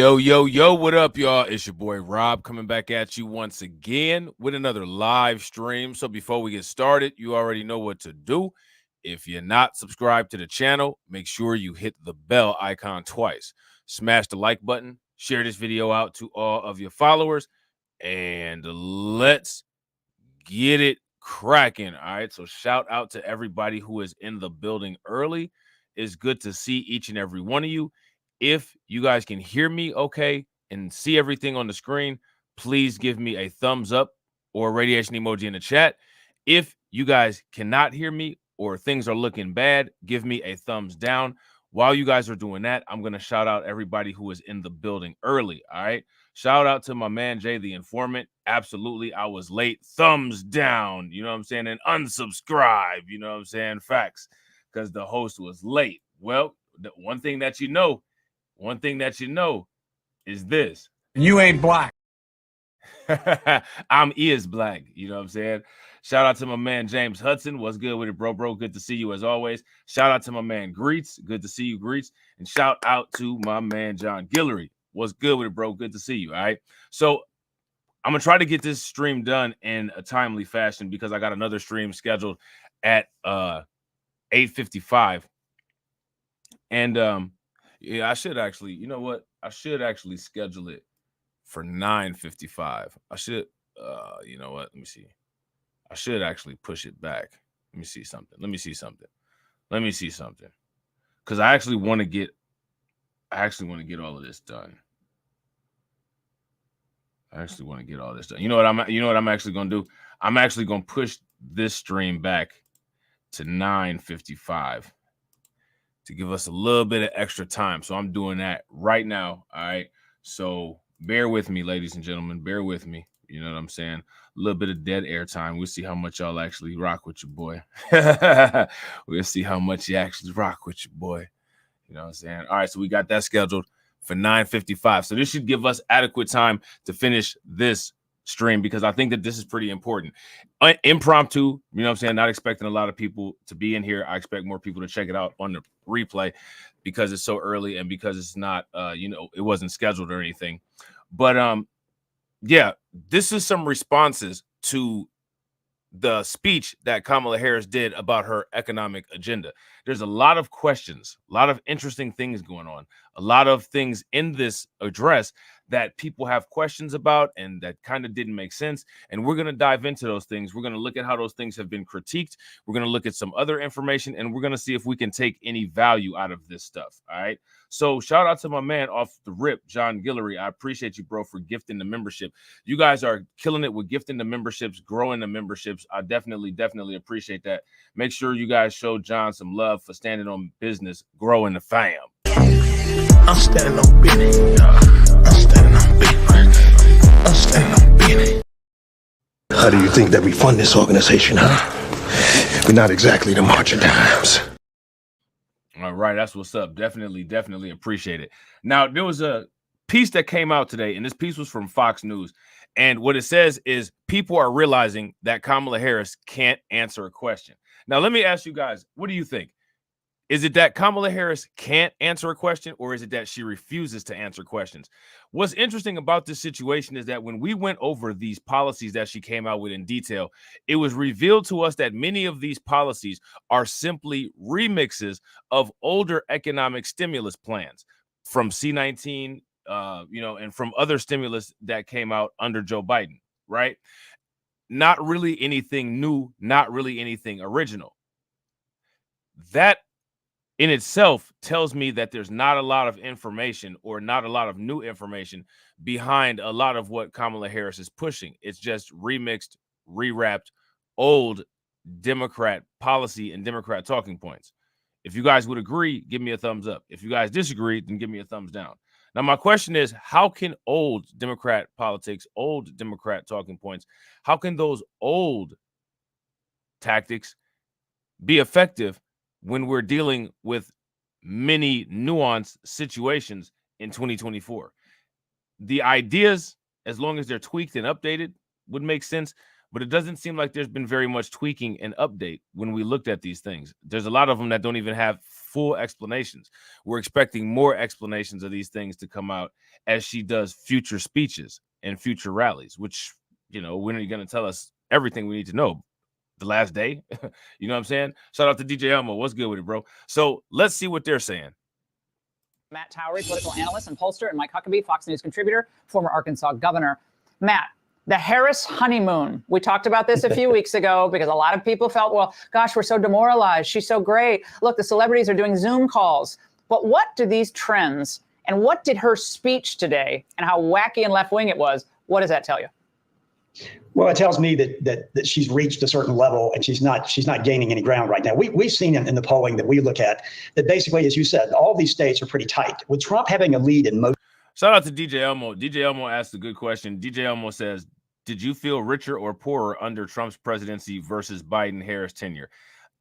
Yo, what up, y'all? It's your boy Rob coming back at you once again with another live stream. So before we get started, you already know what to do. If you're not subscribed to the channel, make sure you hit the bell icon twice. Smash the like button, share this video out to all of your followers, and let's get it cracking. All right, so shout out to everybody who is in the building early. It's good to see each and every one of you. If you guys can hear me okay and see everything on the screen, please give me a thumbs up or a radiation emoji in the chat. If you guys cannot hear me or things are looking bad, give me a thumbs down. While you guys are doing that, I'm going to shout out everybody who is in the building early, all right? Shout out to my man, Jay, the informant. Absolutely, I was late. Thumbs down, you know what I'm saying? And unsubscribe, you know what I'm saying? Facts, because the host was late. Well, the one thing that you know is this. You ain't black. I'm is black, you know what I'm saying? Shout out to my man James Hudson. What's good with it, bro? Good to see you as always. Shout out to my man Greets. Good to see you, Greets. And shout out to my man John Guillory. What's good with it, bro? Good to see you. All right. So I'm gonna try to get this stream done in a timely fashion because I got another stream scheduled at 8:55. And yeah, I should actually, you know what? I should actually schedule it for 9:55. I should you know what? Let me see. I should actually push it back. Let me see something. Because I actually want to get all of this done. You know what I'm actually gonna do? I'm actually gonna push this stream back to 9:55 to give us a little bit of extra time. So I'm doing that right now. All right. So bear with me, ladies and gentlemen. Bear with me. You know what I'm saying? A little bit of dead air time. We'll see how much y'all actually rock with your boy. We'll see how much you actually rock with your boy. You know what I'm saying? All right, so we got that scheduled for 9:55. So this should give us adequate time to finish this stream because I think that this is pretty important. Impromptu, you know what I'm saying? Not expecting a lot of people to be in here. I expect more people to check it out on the replay because it's so early and because it's not, it wasn't scheduled or anything. But yeah, this is some responses to the speech that Kamala Harris did about her economic agenda. There's a lot of questions, a lot of interesting things going on, a lot of things in this address that people have questions about and that kind of didn't make sense. And we're going to dive into those things. We're going to look at how those things have been critiqued. We're going to look at some other information and we're going to see if we can take any value out of this stuff. All right. So shout out to my man off the rip, John Guillory. I appreciate you, bro, for gifting the membership. You guys are killing it with gifting the memberships, growing the memberships. I definitely appreciate that. Make sure you guys show John some love for standing on business, growing the fam. I'm standing on business. I'm standing on business. How do you think that we fund this organization, huh? We're not exactly the March of Dimes. All right, that's what's up. Definitely appreciate it. Now, there was a piece that came out today, and this piece was from Fox News. And what it says is people are realizing that Kamala Harris can't answer a question. Now, let me ask you guys, what do you think? Is it that Kamala Harris can't answer a question, or is it that she refuses to answer questions? What's interesting about this situation is that when we went over these policies that she came out with in detail, it was revealed to us that many of these policies are simply remixes of older economic stimulus plans from C-19, and from other stimulus that came out under Joe Biden, right? Not really anything new, not really anything original. That in itself tells me that there's not a lot of information or not a lot of new information behind a lot of what Kamala Harris is pushing. It's just remixed, rewrapped, old Democrat policy and Democrat talking points. If you guys would agree, give me a thumbs up. If you guys disagree, then give me a thumbs down. Now, my question is, how can old Democrat politics, old Democrat talking points, how can those old tactics be effective when we're dealing with many nuanced situations in 2024? The ideas, as long as they're tweaked and updated, would make sense. but it doesn't seem like there's been very much tweaking and update when we looked at these things. There's a lot of them that don't even have full explanations. We're expecting more explanations of these things to come out as she does future speeches and future rallies, which, when are you going to tell us everything we need to know? The last day? You know what I'm saying? Shout out to DJ Elmo. What's good with it, bro? So let's see what they're saying. Matt Towery, political analyst and pollster, and Mike Huckabee, Fox News contributor, former Arkansas governor. Matt, the Harris honeymoon. We talked about this a few weeks ago because a lot of people felt, well, gosh, we're so demoralized. She's so great. Look, the celebrities are doing Zoom calls. But what do these trends and what did her speech today and how wacky and left-wing it was, what does that tell you? Well, it tells me that she's reached a certain level and she's not gaining any ground right now. We've seen in the polling that we look at that basically, as you said, all these states are pretty tight. With Trump having a lead in most. Shout out to DJ Elmo. DJ Elmo asked a good question. DJ Elmo says, did you feel richer or poorer under Trump's presidency versus Biden-Harris tenure?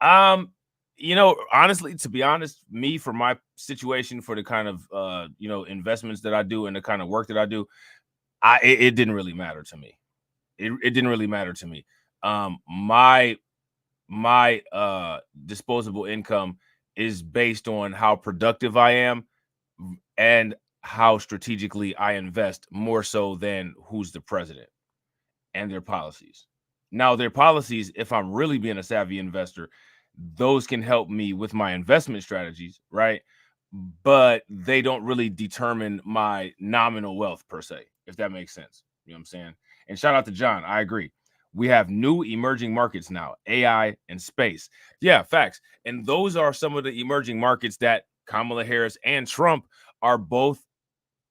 Honestly, to be honest, me, for my situation, for the kind of, investments that I do and the kind of work that I do, it didn't really matter to me. It didn't really matter to me. My disposable income is based on how productive I am and how strategically I invest, more so than who's the president and their policies. Now, their policies, if I'm really being a savvy investor, those can help me with my investment strategies, right? But they don't really determine my nominal wealth per se, if that makes sense. You know what I'm saying? And shout out to John. I agree. We have new emerging markets now, AI and space. Yeah, facts. And those are some of the emerging markets that Kamala Harris and Trump are both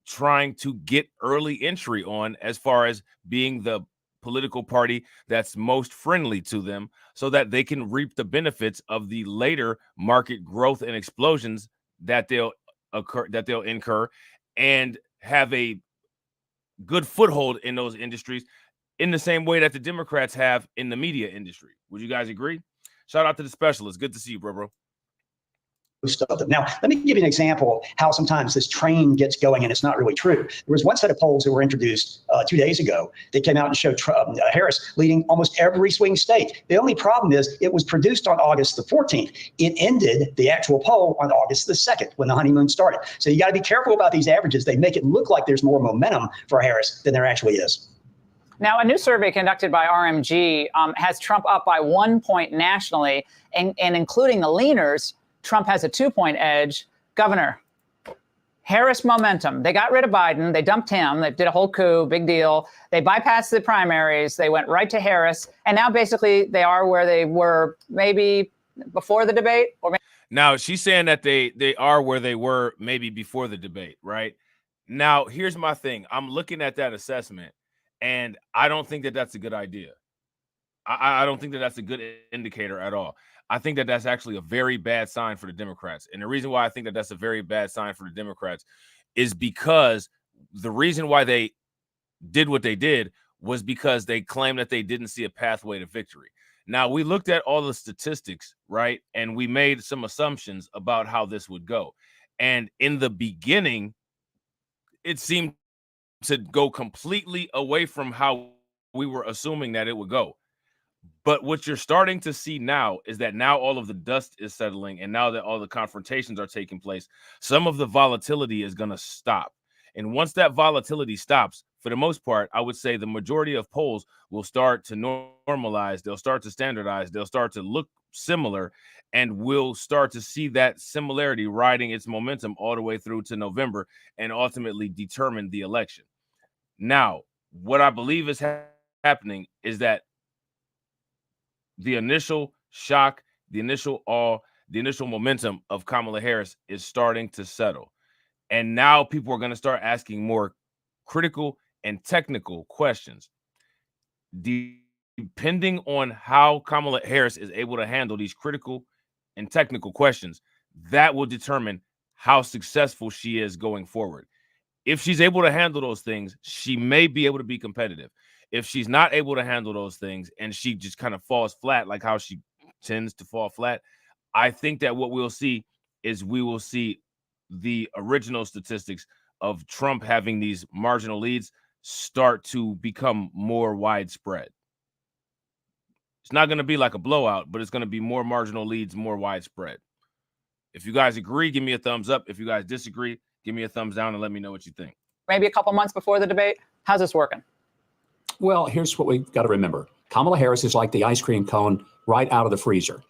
trying to get early entry on, as far as being the political party that's most friendly to them, so that they can reap the benefits of the later market growth and explosions that they'll incur, and have a good foothold in those industries in the same way that the Democrats have in the media industry. Would you guys agree? Shout out to the specialist. Good to see you, bro. Now, let me give you an example how sometimes this train gets going and it's not really true. There was one set of polls that were introduced 2 days ago that came out and showed Harris leading almost every swing state. The only problem is it was produced on August the 14th. It ended the actual poll on August the 2nd when the honeymoon started. So you got to be careful about these averages. They make it look like there's more momentum for Harris than there actually is. Now, a new survey conducted by RMG has Trump up by 1 point nationally, and including the leaners, Trump has a 2-point edge. Governor, Harris momentum. They got rid of Biden. They dumped him. They did a whole coup, big deal. They bypassed the primaries. They went right to Harris. And now basically they are where they were maybe before the debate. Now, she's saying that they are where they were maybe before the debate, right? Now, here's my thing. I'm looking at that assessment, and I don't think that that's a good idea. I don't think that that's a good indicator at all. I think that that's actually a very bad sign for the Democrats. And the reason why I think that that's a very bad sign for the Democrats is because the reason why they did what they did was because they claimed that they didn't see a pathway to victory. Now, we looked at all the statistics, right? And we made some assumptions about how this would go. And in the beginning, it seemed to go completely away from how we were assuming that it would go. But what you're starting to see now is that now all of the dust is settling, and now that all the confrontations are taking place, some of the volatility is going to stop. And once that volatility stops, for the most part, I would say the majority of polls will start to normalize. They'll start to standardize. They'll start to look similar, and we'll start to see that similarity riding its momentum all the way through to November and ultimately determine the election. Now, what I believe is happening is that the initial shock, the initial awe, the initial momentum of Kamala Harris is starting to settle. And now people are going to start asking more critical and technical questions. Depending on how Kamala Harris is able to handle these critical and technical questions, that will determine how successful she is going forward. If she's able to handle those things, she may be able to be competitive. If she's not able to handle those things and she just kind of falls flat, like how she tends to fall flat, I think that what we'll see is we will see the original statistics of Trump having these marginal leads start to become more widespread. It's not going to be like a blowout, but it's going to be more marginal leads, more widespread. If you guys agree, give me a thumbs up. If you guys disagree, give me a thumbs down and let me know what you think. Maybe a couple months before the debate. How's this working? Well, here's what we've got to remember. Kamala Harris is like the ice cream cone right out of the freezer.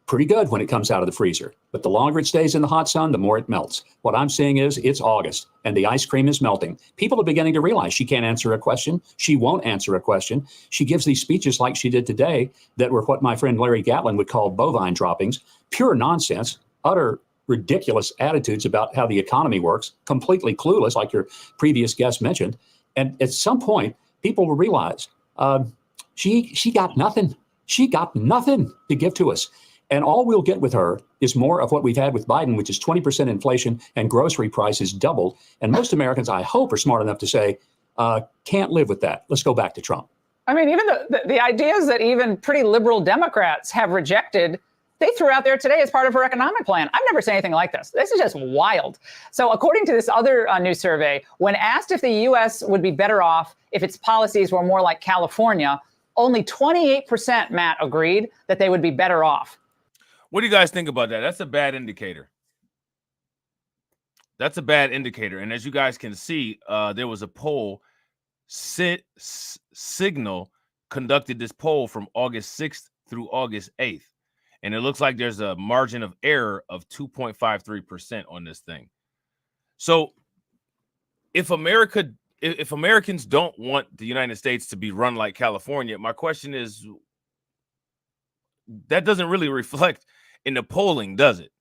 Pretty good when it comes out of the freezer, but the longer it stays in the hot sun, the more it melts. What I'm seeing is it's August and the ice cream is melting. People are beginning to realize she can't answer a question. She won't answer a question. She gives these speeches like she did today that were what my friend Larry Gatlin would call bovine droppings, pure nonsense, utter ridiculous attitudes about how the economy works, completely clueless, like your previous guest mentioned. And at some point, people will realize she got nothing. She got nothing to give to us. And all we'll get with her is more of what we've had with Biden, which is 20% inflation and grocery prices doubled. And most Americans, I hope, are smart enough to say, can't live with that. Let's go back to Trump. I mean, even the ideas that even pretty liberal Democrats have rejected, they threw out there today as part of her economic plan. I've never seen anything like this. This is just wild. So according to this other new survey, when asked if the U.S. would be better off if its policies were more like California, only 28%, Matt, agreed that they would be better off. What do you guys think about that? That's a bad indicator. That's a bad indicator. And as you guys can see, there was a poll. Signal conducted this poll from August 6th through August 8th. And it looks like there's a margin of error of 2.53% on this thing. So if Americans don't want the United States to be run like California, my question is, that doesn't really reflect in the polling, does it?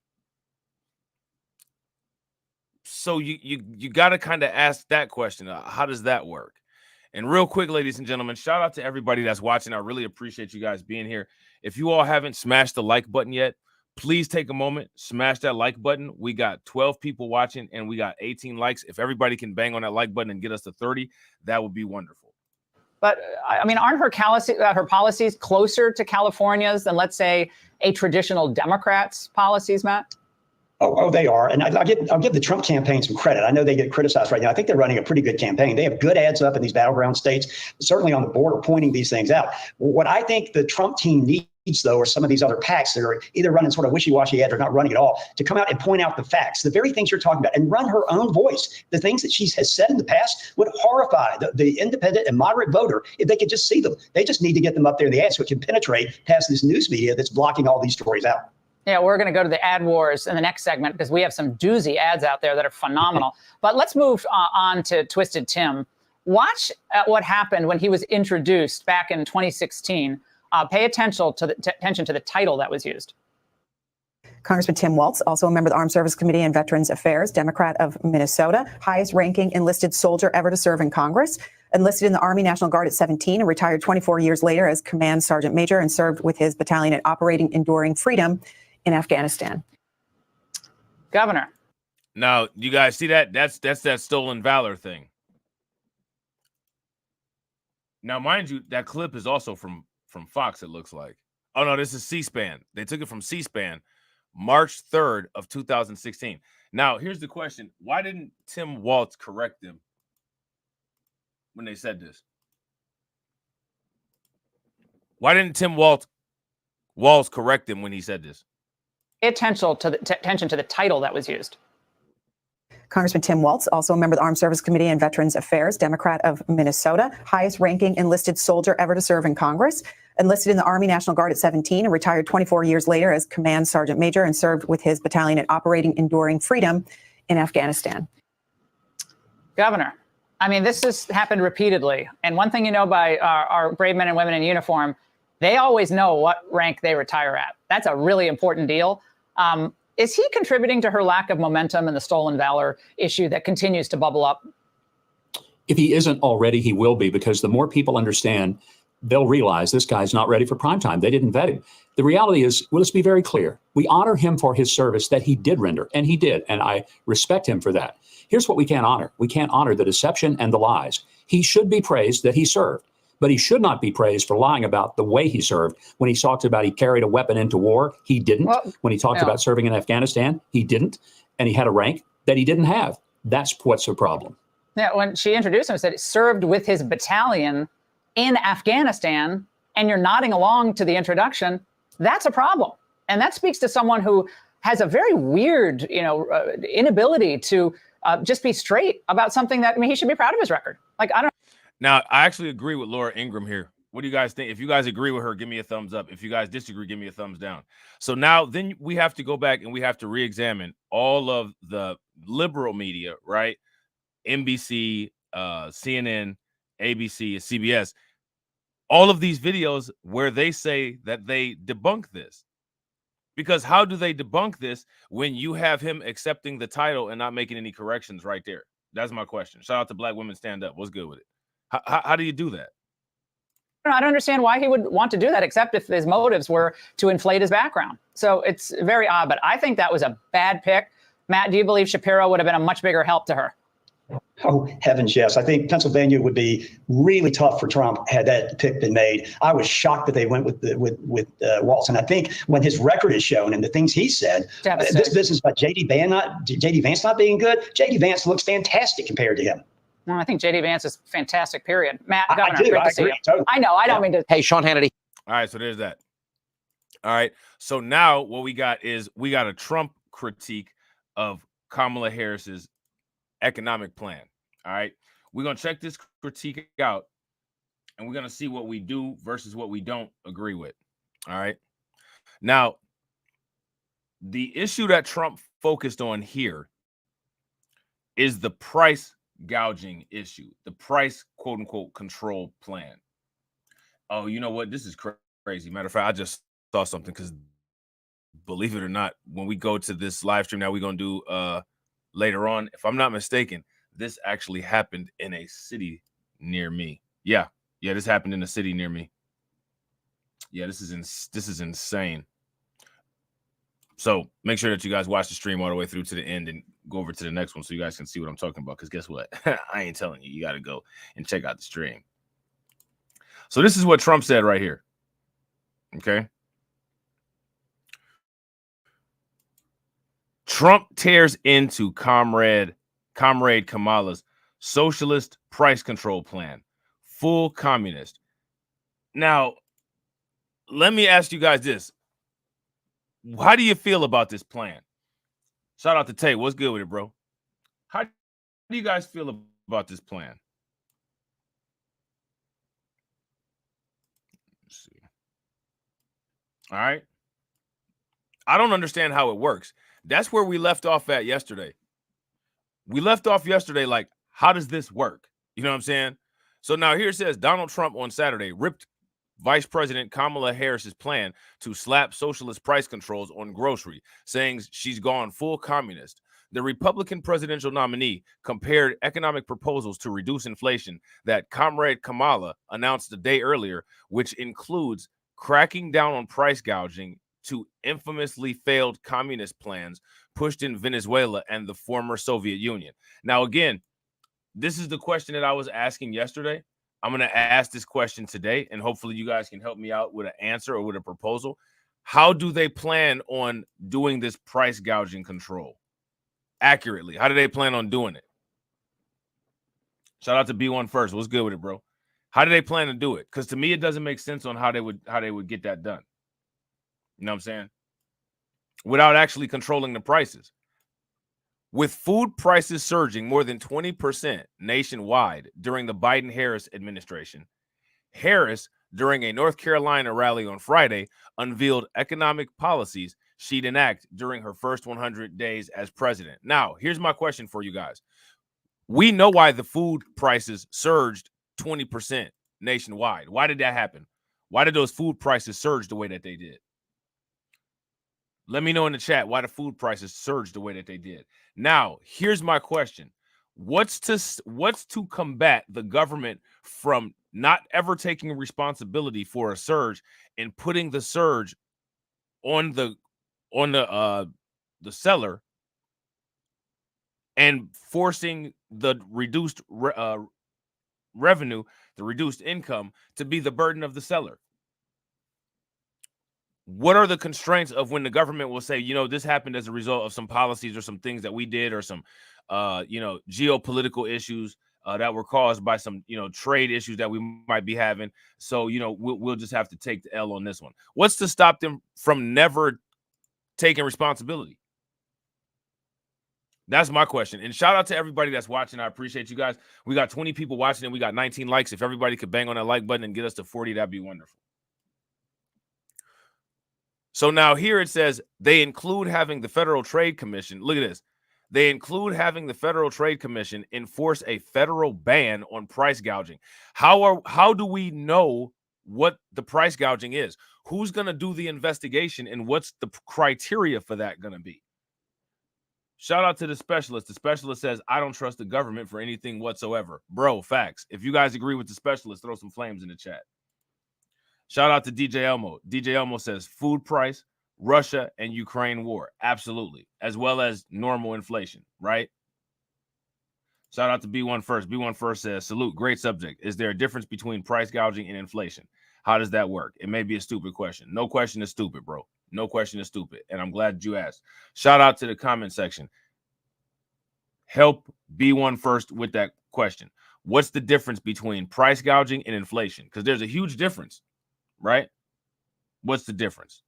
So you got to kind of ask that question. How does that work? And real quick, ladies and gentlemen, shout out to everybody that's watching. I really appreciate you guys being here. If you all haven't smashed the like button yet, please take a moment, smash that like button. We got 12 people watching and we got 18 likes. If everybody can bang on that like button and get us to 30, that would be wonderful. But I mean, aren't her policies closer to California's than, let's say, a traditional Democrat's policies, Matt? Oh, they are. And I'll give the Trump campaign some credit. I know they get criticized right now. I think they're running a pretty good campaign. They have good ads up in these battleground states, certainly on the border, pointing these things out. What I think the Trump team needs, though, or some of these other PACs that are either running sort of wishy-washy ads or not running at all, to come out and point out the facts, the very things you're talking about, and run her own voice. The things that she has said in the past would horrify the independent and moderate voter if they could just see them. They just need to get them up there in the ads so it can penetrate past this news media that's blocking all these stories out. Yeah, we're going to go to the ad wars in the next segment because we have some doozy ads out there that are phenomenal. But let's move on to Twisted Tim. Watch what happened when he was introduced back in 2016. Pay attention to the title that was used. Congressman Tim Walz, also a member of the Armed Services Committee and Veterans Affairs, Democrat of Minnesota, highest ranking enlisted soldier ever to serve in Congress, enlisted in the Army National Guard at 17 and retired 24 years later as Command Sergeant Major and served with his battalion at Operating Enduring Freedom in Afghanistan. Governor. Now, you guys see that? That's that stolen valor thing. Now, mind you, that clip is also from Fox, it looks like. Oh, no, this is C-SPAN. They took it from C-SPAN, March 3rd of 2016. Now, here's the question. Why didn't Tim Walz correct them when they said this? Why didn't Tim Walz correct them when he said this? Attention to the title that was used. Congressman Tim Walz, also a member of the Armed Services Committee and Veterans Affairs, Democrat of Minnesota, highest ranking enlisted soldier ever to serve in Congress, enlisted in the Army National Guard at 17 and retired 24 years later as Command Sergeant Major and served with his battalion at Operating Enduring Freedom in Afghanistan. Governor, I mean, this has happened repeatedly. And one thing you know by our brave men and women in uniform, they always know what rank they retire at. That's a really important deal. Is he contributing to her lack of momentum in the stolen valor issue that continues to bubble up? If he isn't already, he will be, because the more people understand, they'll realize this guy's not ready for prime time. They didn't vet him. The reality is, well, let's be very clear. We honor him for his service that he did render, and he did, and I respect him for that. Here's what we can't honor. We can't honor the deception and the lies. He should be praised that he served, but he should not be praised for lying about the way he served. When he talked about he carried a weapon into war, he didn't. When he talked about serving in Afghanistan, he didn't. And he had a rank that he didn't have. That's what's the problem. Yeah, when she introduced him, said served with his battalion in Afghanistan. and you're nodding along to the introduction, that's a problem. And that speaks to someone who has a very weird, inability to just be straight about something that, I mean, he should be proud of his record. Like, I don't. Now, I actually agree with Laura Ingraham here. What do you guys think? If you guys agree with her, give me a thumbs up. If you guys disagree, give me a thumbs down. So now then we have to go back and we have to re-examine all of the liberal media, right? NBC, CNN, ABC, CBS, all of these videos where they say that they debunk this. Because how do they debunk this when you have him accepting the title and not making any corrections right there? That's my question. Shout out to Black Women Stand Up. What's good with it? How do you do that? I don't understand why he would want to do that, except if his motives were to inflate his background. So it's very odd, but I think that was a bad pick. Matt, do you believe Shapiro would have been a much bigger help to her? Oh, heavens, yes. I think Pennsylvania would be really tough for Trump had that pick been made. I was shocked that they went with Walz. And I think when his record is shown and the things he said, this business about J.D. Vance not being good, J.D. Vance looks fantastic compared to him. Well, I think J.D. Vance is fantastic, period. Matt, Governor, great to see you. Totally. I know, I don't mean to. Hey, Sean Hannity. All right, so there's that. All right, so now what we got is we got a Trump critique of Kamala Harris's economic plan. All right, we're going to check this critique out, and we're going to see what we do versus what we don't agree with. All right, now, the issue that Trump focused on here is the price gouging issue, the price quote unquote control plan. Oh, you know what? This is crazy. Matter of fact, I just saw something because believe it or not, when we go to this live stream now, we're going to do later on, if I'm not mistaken, this actually happened in a city near me. Yeah, this happened in a city near me. Yeah, this is insane. So make sure that you guys watch the stream all the way through to the end and go over to the next one so you guys can see what I'm talking about. Because guess what? I ain't telling you. You got to go and check out the stream. So this is what Trump said right here. Okay. Trump tears into Comrade Kamala's socialist price control plan. Full communist. Now, let me ask you guys this. How do you feel about this plan? Shout out to Tate. What's good with it, bro? How do you guys feel about this plan? Let's see. All right. I don't understand how it works. That's where we left off at yesterday. We left off yesterday like, how does this work? You know what I'm saying? So now here it says Donald Trump on Saturday ripped Vice President Kamala Harris's plan to slap socialist price controls on grocery, saying she's gone full communist. The Republican presidential nominee compared economic proposals to reduce inflation that Comrade Kamala announced a day earlier, which includes cracking down on price gouging, to infamously failed communist plans pushed in Venezuela and the former Soviet Union. Now, again, this is the question that I was asking yesterday. I'm going to ask this question today, and hopefully you guys can help me out with an answer or with a proposal. How do they plan on doing this price gouging control accurately? How do they plan on doing it? Shout out to B1 First. What's good with it, bro? How do they plan to do it? Because to me, it doesn't make sense on how they would get that done. You know what I'm saying? Without actually controlling the prices. With food prices surging more than 20% nationwide during the Biden-Harris administration, Harris, during a North Carolina rally on Friday, unveiled economic policies she'd enact during her first 100 days as president. Now, here's my question for you guys. We know why the food prices surged 20% nationwide. Why did that happen? Why did those food prices surge the way that they did? Let me know in the chat why the food prices surged the way that they did. Now, here's my question. What's to combat the government from not ever taking responsibility for a surge and putting the surge on the seller and forcing the reduced revenue, the reduced income to be the burden of the seller? What are the constraints of when the government will say, you know, this happened as a result of some policies or some things that we did or some, geopolitical issues that were caused by some, trade issues that we might be having. So, we'll just have to take the L on this one. What's to stop them from never taking responsibility? That's my question. And shout out to everybody that's watching. I appreciate you guys. We got 20 people watching and we got 19 likes. If everybody could bang on that like button and get us to 40, that'd be wonderful. So now here it says they include having the Federal Trade Commission. Look at this. They include having the Federal Trade Commission enforce a federal ban on price gouging. How do we know what the price gouging is? Who's going to do the investigation and what's the criteria for that going to be? Shout out to the specialist. The specialist says, I don't trust the government for anything whatsoever. Bro, facts. If you guys agree with the specialist, throw some flames in the chat. Shout out to DJ Elmo. DJ Elmo says food price, Russia and Ukraine war. Absolutely. As well as normal inflation, right? Shout out to B1 First. B1 First says, salute, great subject. Is there a difference between price gouging and inflation? How does that work? It may be a stupid question. No question is stupid, bro. No question is stupid. And I'm glad you asked. Shout out to the comment section. Help B1 First with that question. What's the difference between price gouging and inflation? Because there's a huge difference, right? What's the difference?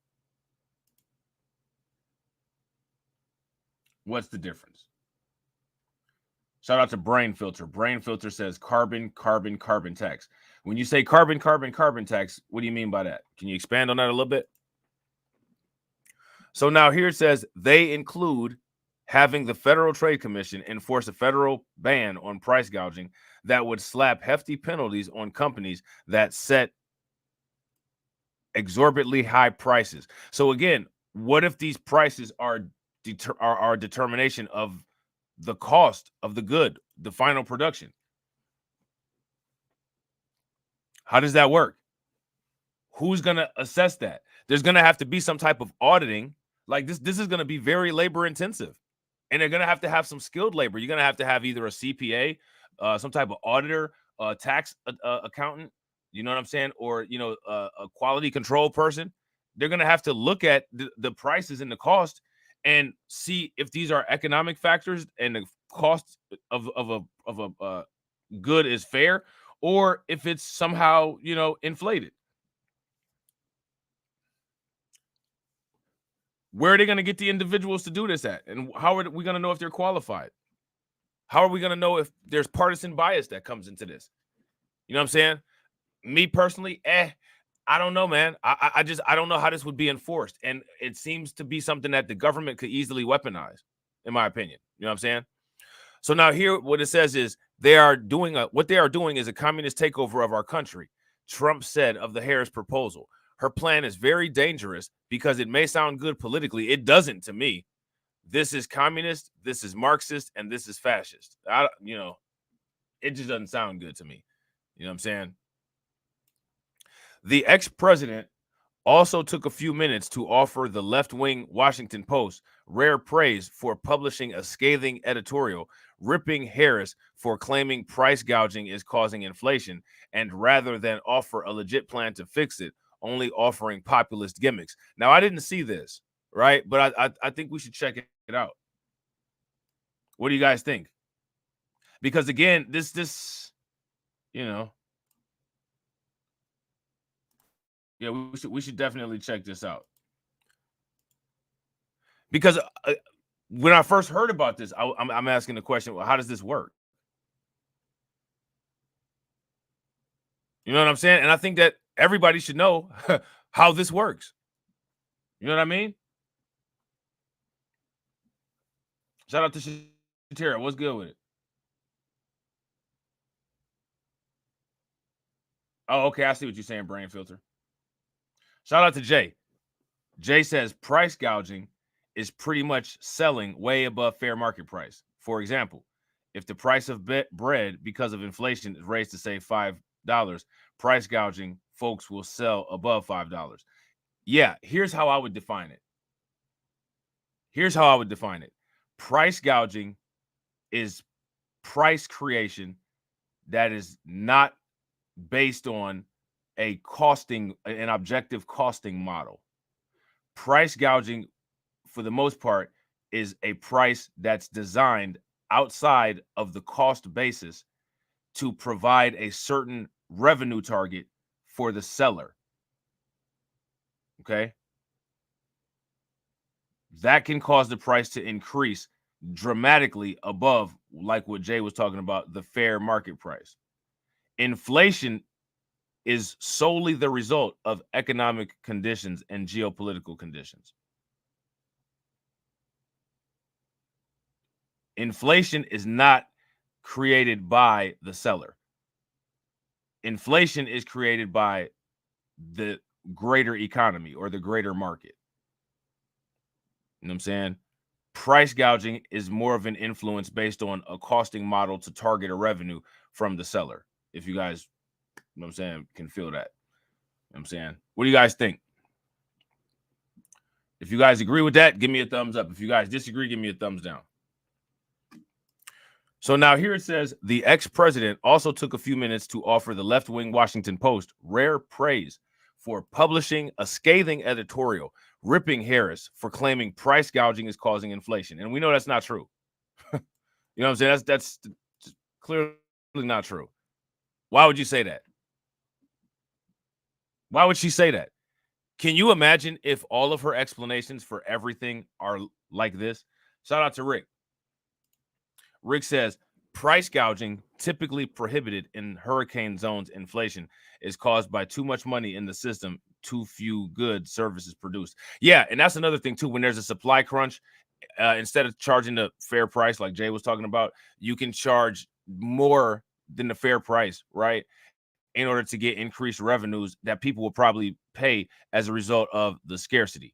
What's the difference? Shout out to Brain Filter. Brain Filter says carbon tax. When you say carbon tax, what do you mean by that? Can you expand on that a little bit? So now here it says they include having the Federal Trade Commission enforce a federal ban on price gouging that would slap hefty penalties on companies that set exorbitantly high prices. So again, what if these prices are determination of the cost of the good, the final production? How does that work? Who's going to assess that? There's going to have to be some type of auditing. Like this is going to be very labor intensive, and they're going to have some skilled labor. You're going to have either a CPA, some type of auditor, tax accountant, you know what I'm saying? Or, a quality control person. They're going to have to look at the prices and the cost and see if these are economic factors and the cost of a good is fair, or if it's somehow, inflated. Where are they going to get the individuals to do this at? And how are we going to know if they're qualified? How are we going to know if there's partisan bias that comes into this? You know what I'm saying? Me personally, I don't know, man. I don't know how this would be enforced. And it seems to be something that the government could easily weaponize, in my opinion. You know what I'm saying? So now here, what it says is what they are doing is a communist takeover of our country. Trump said of the Harris proposal. Her plan is very dangerous because it may sound good politically. It doesn't to me. This is communist, this is Marxist, and this is fascist. It just doesn't sound good to me. You know what I'm saying? The ex-president also took a few minutes to offer the left-wing Washington Post rare praise for publishing a scathing editorial, ripping Harris for claiming price gouging is causing inflation, and rather than offer a legit plan to fix it, only offering populist gimmicks. Now, I didn't see this, right? But I think we should check it out. What do you guys think? Because again, this, yeah, we should definitely check this out. Because when I first heard about this, I'm asking the question, well, how does this work? You know what I'm saying? And I think that everybody should know how this works. You know what I mean? Shout out to Shatira. What's good with it? Oh, okay. I see what you're saying, Brain Filter. Shout out to Jay. Jay says price gouging is pretty much selling way above fair market price. For example, if the price of bread because of inflation is raised to say $5, price gouging folks will sell above $5. Yeah, here's how I would define it. Price gouging is price creation that is not based on an objective costing model. Price gouging, for the most part, is a price that's designed outside of the cost basis to provide a certain revenue target for the seller. Okay? That can cause the price to increase dramatically above, like what Jay was talking about, the fair market price. Inflation is solely the result of economic conditions and geopolitical conditions. Inflation is not created by the seller. Inflation is created by the greater economy or the greater market. You know what I'm saying? Price gouging is more of an influence based on a costing model to target a revenue from the seller. If you guys, you know what I'm saying, can feel that. You know what I'm saying? What do you guys think? If you guys agree with that, give me a thumbs up. If you guys disagree, give me a thumbs down. So now here it says, the ex-president also took a few minutes to offer the left-wing Washington Post rare praise for publishing a scathing editorial ripping Harris for claiming price gouging is causing inflation. And we know that's not true. You know what I'm saying? That's clearly not true. Why would you say that? Why would she say that? Can you imagine if all of her explanations for everything are like this? Shout out to Rick. Rick says, price gouging, typically prohibited in hurricane zones, inflation is caused by too much money in the system, too few good services produced. Yeah, and that's another thing too. When there's a supply crunch, instead of charging the fair price like Jay was talking about, you can charge more than the fair price, right? In order to get increased revenues that people will probably pay as a result of the scarcity,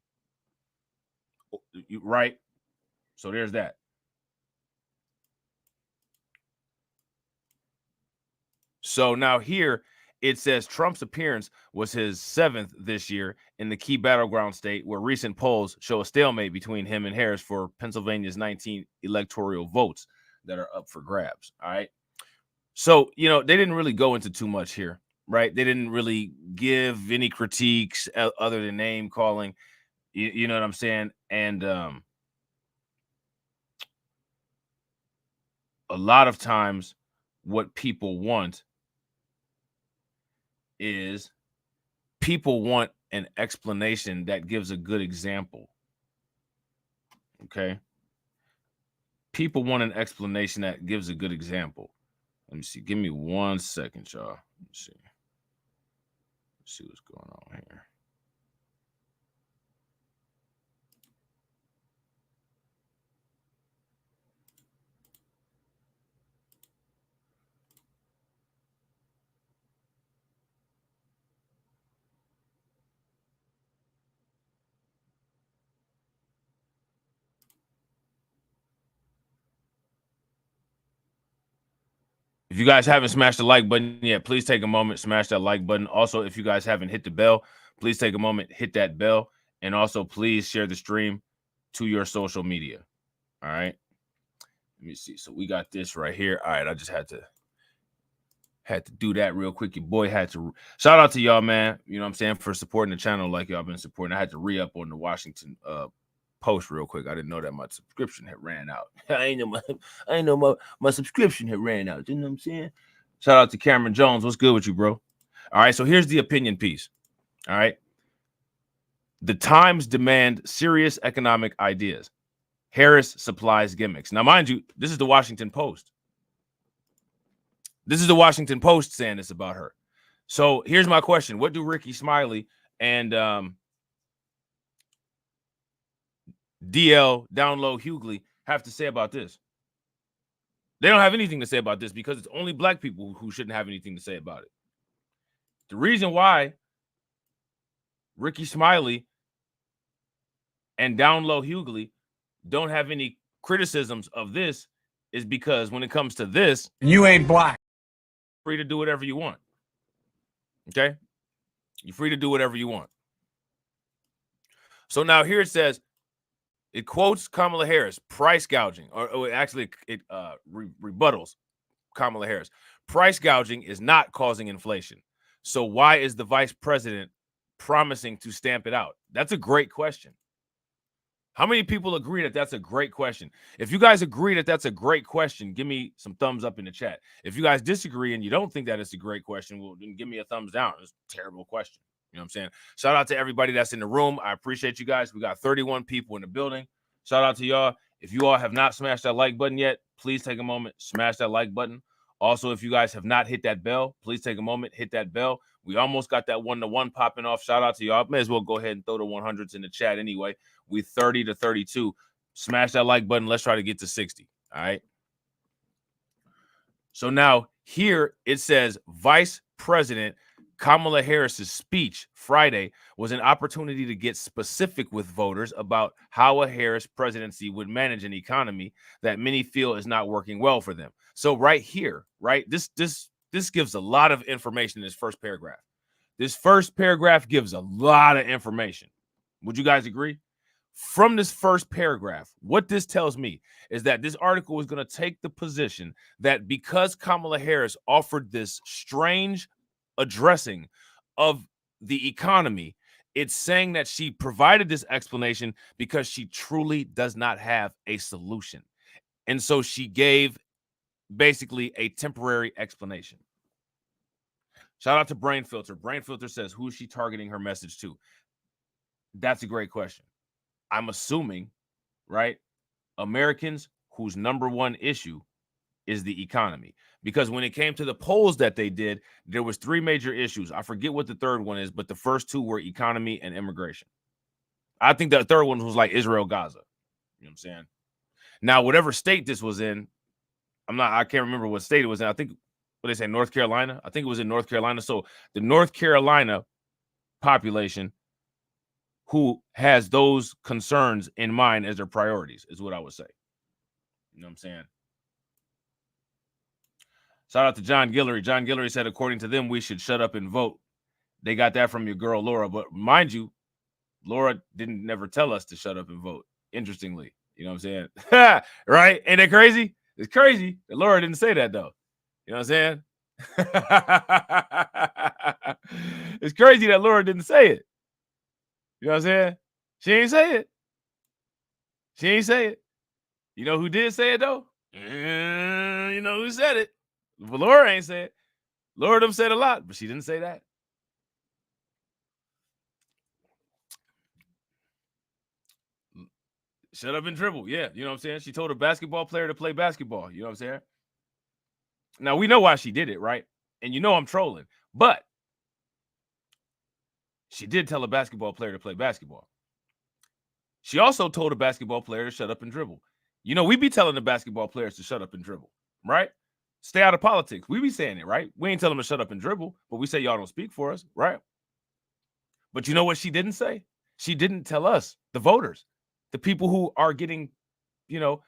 right? So there's that. So now here it says Trump's appearance was his 7th this year in the key battleground state where recent polls show a stalemate between him and Harris for Pennsylvania's 19 electoral votes that are up for grabs. All right. So, you know, they didn't really go into too much here, right? They didn't really give any critiques other than name calling. You know what I'm saying? And a lot of times what people want is people want an explanation that gives a good example. Okay. People want an explanation that gives a good example. Let me see. Give me 1 second, y'all. Let's see what's going on here. If you guys haven't smashed the like button yet, please take a moment, smash that like button. Also, if you guys haven't hit the bell, please take a moment, hit that bell. And also, please share the stream to your social media. All right. Let me see. So we got this right here. All right. I just had to do that real quick. Your boy had to. Shout out to y'all, man. You know what I'm saying? For supporting the channel like y'all been supporting. I had to re-up on the Washington Post real quick. I didn't know that my subscription had ran out. I ain't know my subscription had ran out. You know what I'm saying? Shout out to Cameron Jones. What's good with you, bro? All right, so here's the opinion piece. All right. The times demand serious economic ideas. Harris supplies gimmicks. Now, mind you, this is the Washington Post. This is the Washington Post saying this about her. So here's my question. What do Ricky Smiley and DL Down Low Hughley have to say about this? They don't have anything to say about this because it's only black people who shouldn't have anything to say about it. The reason why Ricky Smiley and Down Low Hughley don't have any criticisms of this is because when it comes to this, you ain't black. You're free to do whatever you want. Okay? You're free to do whatever you want. So now here it says, it quotes Kamala Harris, price gouging, or actually it rebuttals Kamala Harris. Price gouging is not causing inflation. So why is the vice president promising to stamp it out? That's a great question. How many people agree that that's a great question? If you guys agree that that's a great question, give me some thumbs up in the chat. If you guys disagree and you don't think that it's a great question, well, then give me a thumbs down. It's a terrible question. You know what I'm saying? Shout out to everybody that's in the room. I appreciate you guys. We got 31 people in the building. Shout out to y'all. If you all have not smashed that like button yet, please take a moment, smash that like button. Also, if you guys have not hit that bell, please take a moment, hit that bell. We almost got that 1-to-1 popping off. Shout out to y'all. May as well go ahead and throw the 100s in the chat anyway. We 30 to 32. Smash that like button. Let's try to get to 60. All right. So now here it says Vice President Kamala Harris's speech Friday was an opportunity to get specific with voters about how a Harris presidency would manage an economy that many feel is not working well for them. So right here, right, this gives a lot of information in this first paragraph. This first paragraph gives a lot of information. Would you guys agree? From this first paragraph, what this tells me is that this article is going to take the position that because Kamala Harris offered this strange addressing of the economy, it's saying that she provided this explanation because she truly does not have a solution. And so she gave basically a temporary explanation. Shout out to Brain Filter. Brain Filter says, who is she targeting her message to? That's a great question. I'm assuming, right, Americans whose number one issue is the economy. Because when it came to the polls that they did, there was 3 major issues. I forget what the third one is, but the first 2 were economy and immigration. I think the third one was like Israel, Gaza. You know what I'm saying? Now, whatever state this was in, I can't remember what state it was in. I think, what they say, North Carolina? I think it was in North Carolina. So the North Carolina population who has those concerns in mind as their priorities is what I would say. You know what I'm saying? Shout out to John Guillory. John Guillory said, according to them, we should shut up and vote. They got that from your girl, Laura. But mind you, Laura didn't never tell us to shut up and vote. Interestingly, you know what I'm saying? Right? Ain't that crazy? It's crazy that Laura didn't say that, though. You know what I'm saying? It's crazy that Laura didn't say it. You know what I'm saying? She ain't say it. She ain't say it. You know who did say it, though? You know who said it. But Laura ain't say it. Laura them said a lot, but she didn't say that. Shut up and dribble. Yeah, you know what I'm saying? She told a basketball player to play basketball. You know what I'm saying? Now, we know why she did it, right? And you know I'm trolling. But she did tell a basketball player to play basketball. She also told a basketball player to shut up and dribble. You know, we be telling the basketball players to shut up and dribble, right? Stay out of politics. We be saying it, right? We ain't telling them to shut up and dribble, but we say y'all don't speak for us, right? But you know what she didn't say? She didn't tell us, the voters, the people who are getting, you know,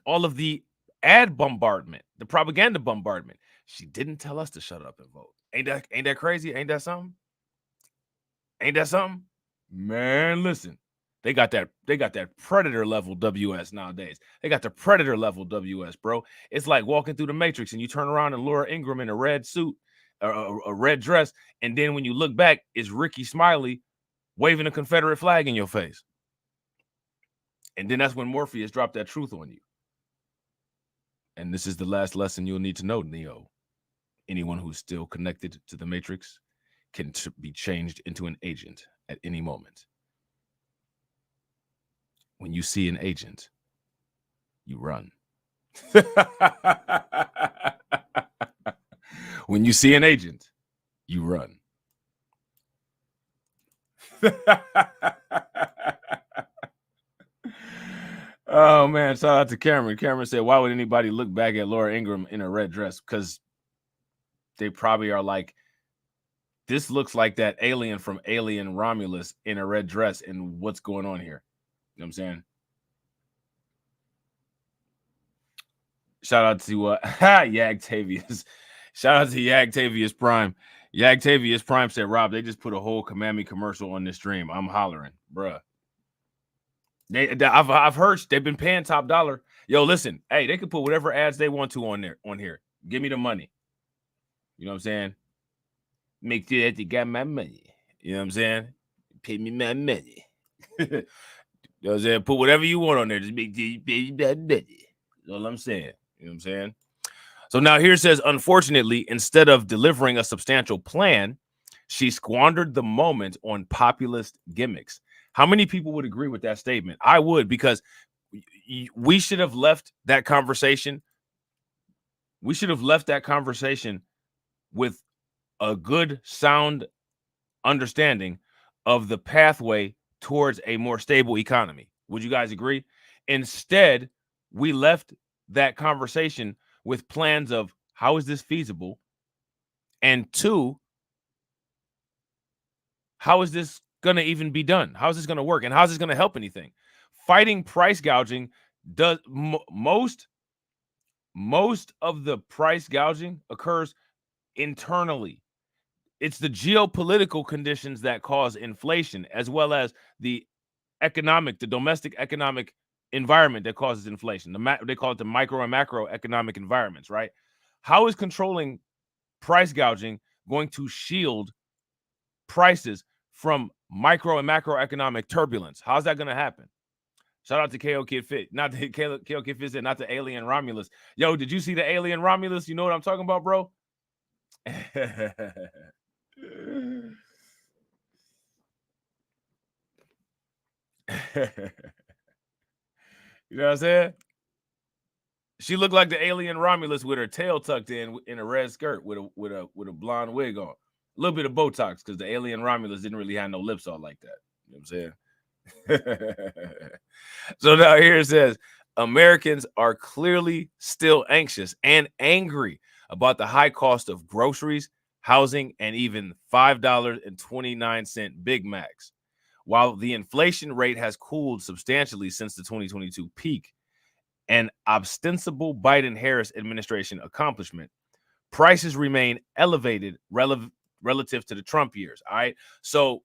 all of the ad bombardment, the propaganda bombardment. She didn't tell us to shut up and vote. Ain't that crazy? Ain't that something? Ain't that something? Man, listen. They got that predator level WS nowadays. They got the predator level WS, bro. It's like walking through the Matrix and you turn around and Laura Ingraham in a red suit, a red dress, and then when you look back, it's Ricky Smiley waving a Confederate flag in your face. And then that's when Morpheus dropped that truth on you. And this is the last lesson you'll need to know, Neo. Anyone who's still connected to the Matrix can be changed into an agent at any moment. When you see an agent, you run. When you see an agent, you run. Oh, man. Shout out to Cameron. Cameron said, why would anybody look back at Laura Ingraham in a red dress? Because they probably are like, this looks like that alien from Alien Romulus in a red dress. And what's going on here? You know what I'm saying? Shout out to Yagtavius. Shout out to Yagtavius Prime. Yagtavius Prime said, Rob, they just put a whole Kamami commercial on this stream. I'm hollering, bruh. I've heard they've been paying top dollar. Yo, listen, hey, they can put whatever ads they want to on here. Give me the money. You know what I'm saying? Make sure that you got my money. You know what I'm saying? Pay me my money. You know what I'm saying? Put whatever you want on there. Just make that's all I'm saying. You know what I'm saying? So now here it says, unfortunately, instead of delivering a substantial plan, she squandered the moment on populist gimmicks. How many people would agree with that statement? I would, because we should have left that conversation. We should have left that conversation with a good, sound understanding of the pathway towards a more stable economy. Would you guys agree? Instead, we left that conversation with plans of how is this feasible? And two, how is this going to even be done? How is this going to work? And how is this going to help anything? Fighting price gouging does most of the price gouging occurs internally. It's the geopolitical conditions that cause inflation, as well as the domestic economic environment that causes inflation. They call it the micro and macro economic environments, right? How is controlling price gouging going to shield prices from micro and macroeconomic turbulence? How's that going to happen? Shout out to KO Kid Fit. Not the KO Kid Fit said, not the alien Romulus. Yo, did you see the alien Romulus? You know what I'm talking about, bro? You know what I'm saying? She looked like the alien Romulus with her tail tucked in a red skirt with a blonde wig on. A little bit of Botox, because the alien Romulus didn't really have no lips all like that. You know what I'm saying? So now here it says, Americans are clearly still anxious and angry about the high cost of groceries, housing, and even $5.29 Big Macs. While the inflation rate has cooled substantially since the 2022 peak, an ostensible Biden-Harris administration accomplishment, prices remain elevated relative to the Trump years. All right. So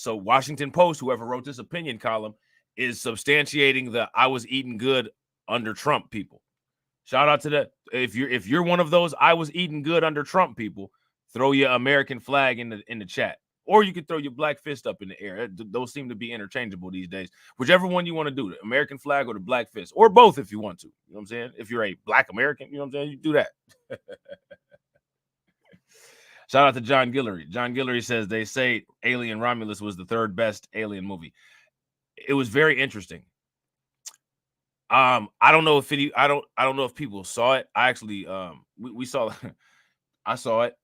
Washington Post, whoever wrote this opinion column, is substantiating the I was eating good under Trump people. Shout out to that. If you're one of those I was eating good under Trump people, throw your American flag in the chat. Or you could throw your black fist up in the air. Those seem to be interchangeable these days. Whichever one you want to do, the American flag or the black fist, or both if you want to. You know what I'm saying? If you're a black American, you know what I'm saying? You do that. Shout out to John Guillory. John Guillory says they say Alien Romulus was the third best alien movie. It was very interesting. I don't know if people saw it. I actually we saw I saw it.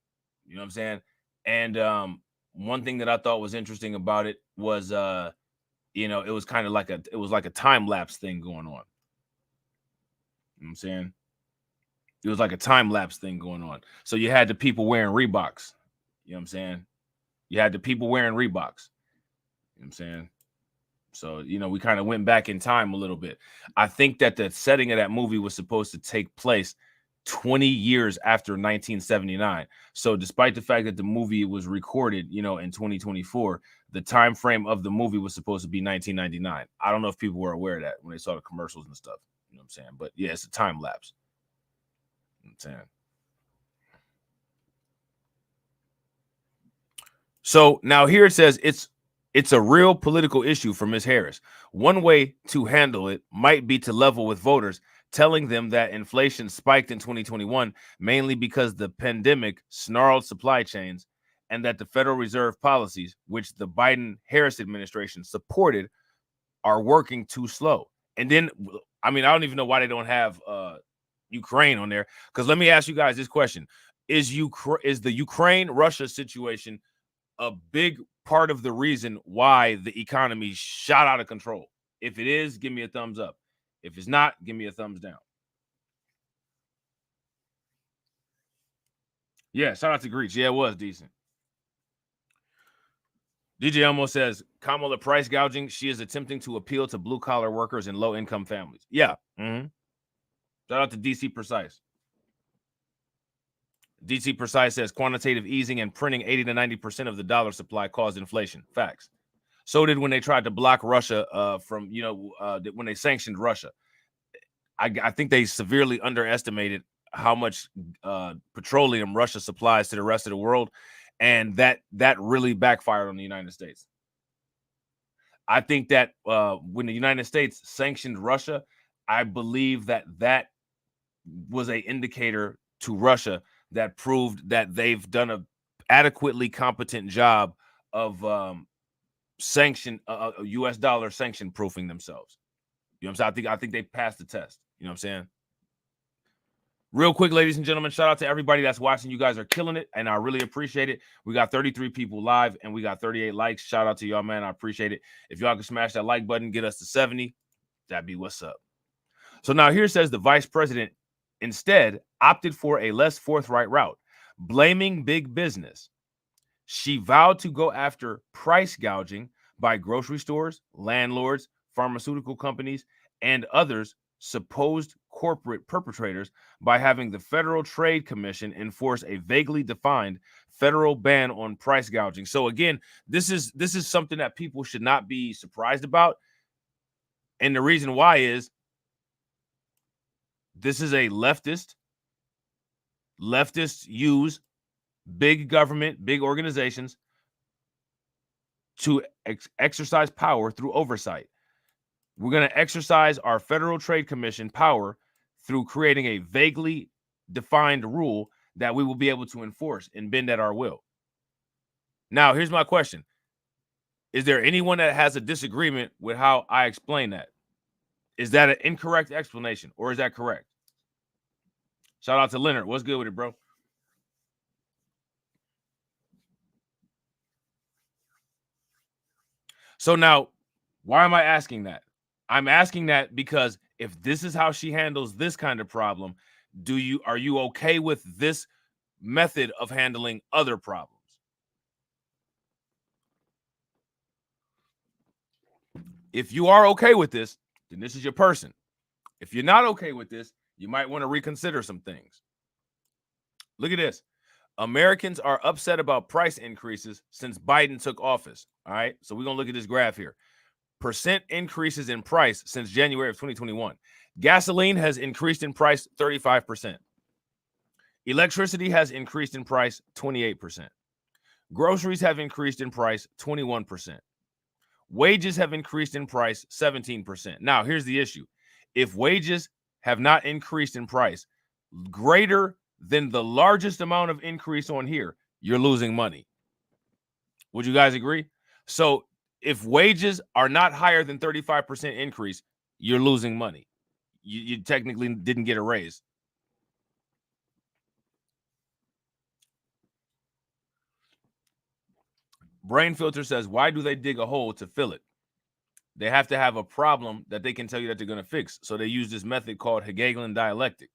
You know what I'm saying? And one thing that I thought was interesting about it was it was kind of like a time lapse thing going on. You know what I'm saying? It was like a time lapse thing going on. So you had the people wearing Reeboks. You know what I'm saying? You had the people wearing Reeboks. You know what I'm saying? So, we kind of went back in time a little bit. I think that the setting of that movie was supposed to take place 20 years after 1979. So despite the fact that the movie was recorded, in 2024, the time frame of the movie was supposed to be 1999. I don't know if people were aware of that when they saw the commercials and stuff. You know what I'm saying? But yeah, it's a time lapse. You know what I'm saying? So now here it says it's a real political issue for Ms. Harris. One way to handle it might be to level with voters, telling them that inflation spiked in 2021 mainly because the pandemic snarled supply chains, and that the Federal Reserve policies, which the Biden-Harris administration supported, are working too slow. And then, I don't even know why they don't have Ukraine on there, because let me ask you guys this question. Is the Ukraine-Russia situation a big part of the reason why the economy shot out of control? If it is, give me a thumbs up. If it's not, give me a thumbs down. Yeah, shout out to Greech. Yeah, it was decent. DJ Elmo says, Kamala price gouging. She is attempting to appeal to blue-collar workers and low-income families. Yeah. Mm-hmm. Shout out to DC Precise. DC Precise says quantitative easing and printing 80 to 90% of the dollar supply caused inflation. Facts. So did when they tried to block Russia from, when they sanctioned Russia. I think they severely underestimated how much petroleum Russia supplies to the rest of the world. And that really backfired on the United States. I think that when the United States sanctioned Russia, I believe that that was an indicator to Russia that proved that they've done a adequately competent job of U.S. dollar sanction proofing themselves. You know what I'm saying? I think they passed the test. You know what I'm saying? Real quick, ladies and gentlemen, shout out to everybody that's watching. You guys are killing it, and I really appreciate it. We got 33 people live, and we got 38 likes. Shout out to y'all, man. I appreciate it. If y'all can smash that like button, get us to 70, that'd be what's up. So now here says the vice president instead opted for a less forthright route, blaming big business. She vowed to go after price gouging by grocery stores, landlords, pharmaceutical companies, and others supposed corporate perpetrators by having the Federal Trade Commission enforce a vaguely defined federal ban on price gouging. So again, this is something that people should not be surprised about. And the reason why is this is a leftist. Leftists use big government, big organizations to exercise power through oversight. We're going to exercise our Federal Trade Commission power through creating a vaguely defined rule that we will be able to enforce and bend at our will. Now, here's my question. Is there anyone that has a disagreement with how I explain that? Is that an incorrect explanation, or is that correct? Shout out to Leonard. What's good with it, bro? So now, why am I asking that? I'm asking that because if this is how she handles this kind of problem, are you okay with this method of handling other problems? If you are okay with this, then this is your person. If you're not okay with this, you might want to reconsider some things. Look at this. Americans are upset about price increases since Biden took office. All right. So we're going to look at this graph here. Percent increases in price since January of 2021. Gasoline has increased in price 35%. Electricity has increased in price 28%. Groceries have increased in price 21%. Wages have increased in price 17%. Now, here's the issue. If wages have not increased in price greater than the largest amount of increase on here, you're losing money. Would you guys agree? So if wages are not higher than 35% increase, you're losing money. You technically didn't get a raise. Brain Filter says, why do they dig a hole to fill it? They have to have a problem that they can tell you that they're going to fix. So they use this method called Hegelian dialectic.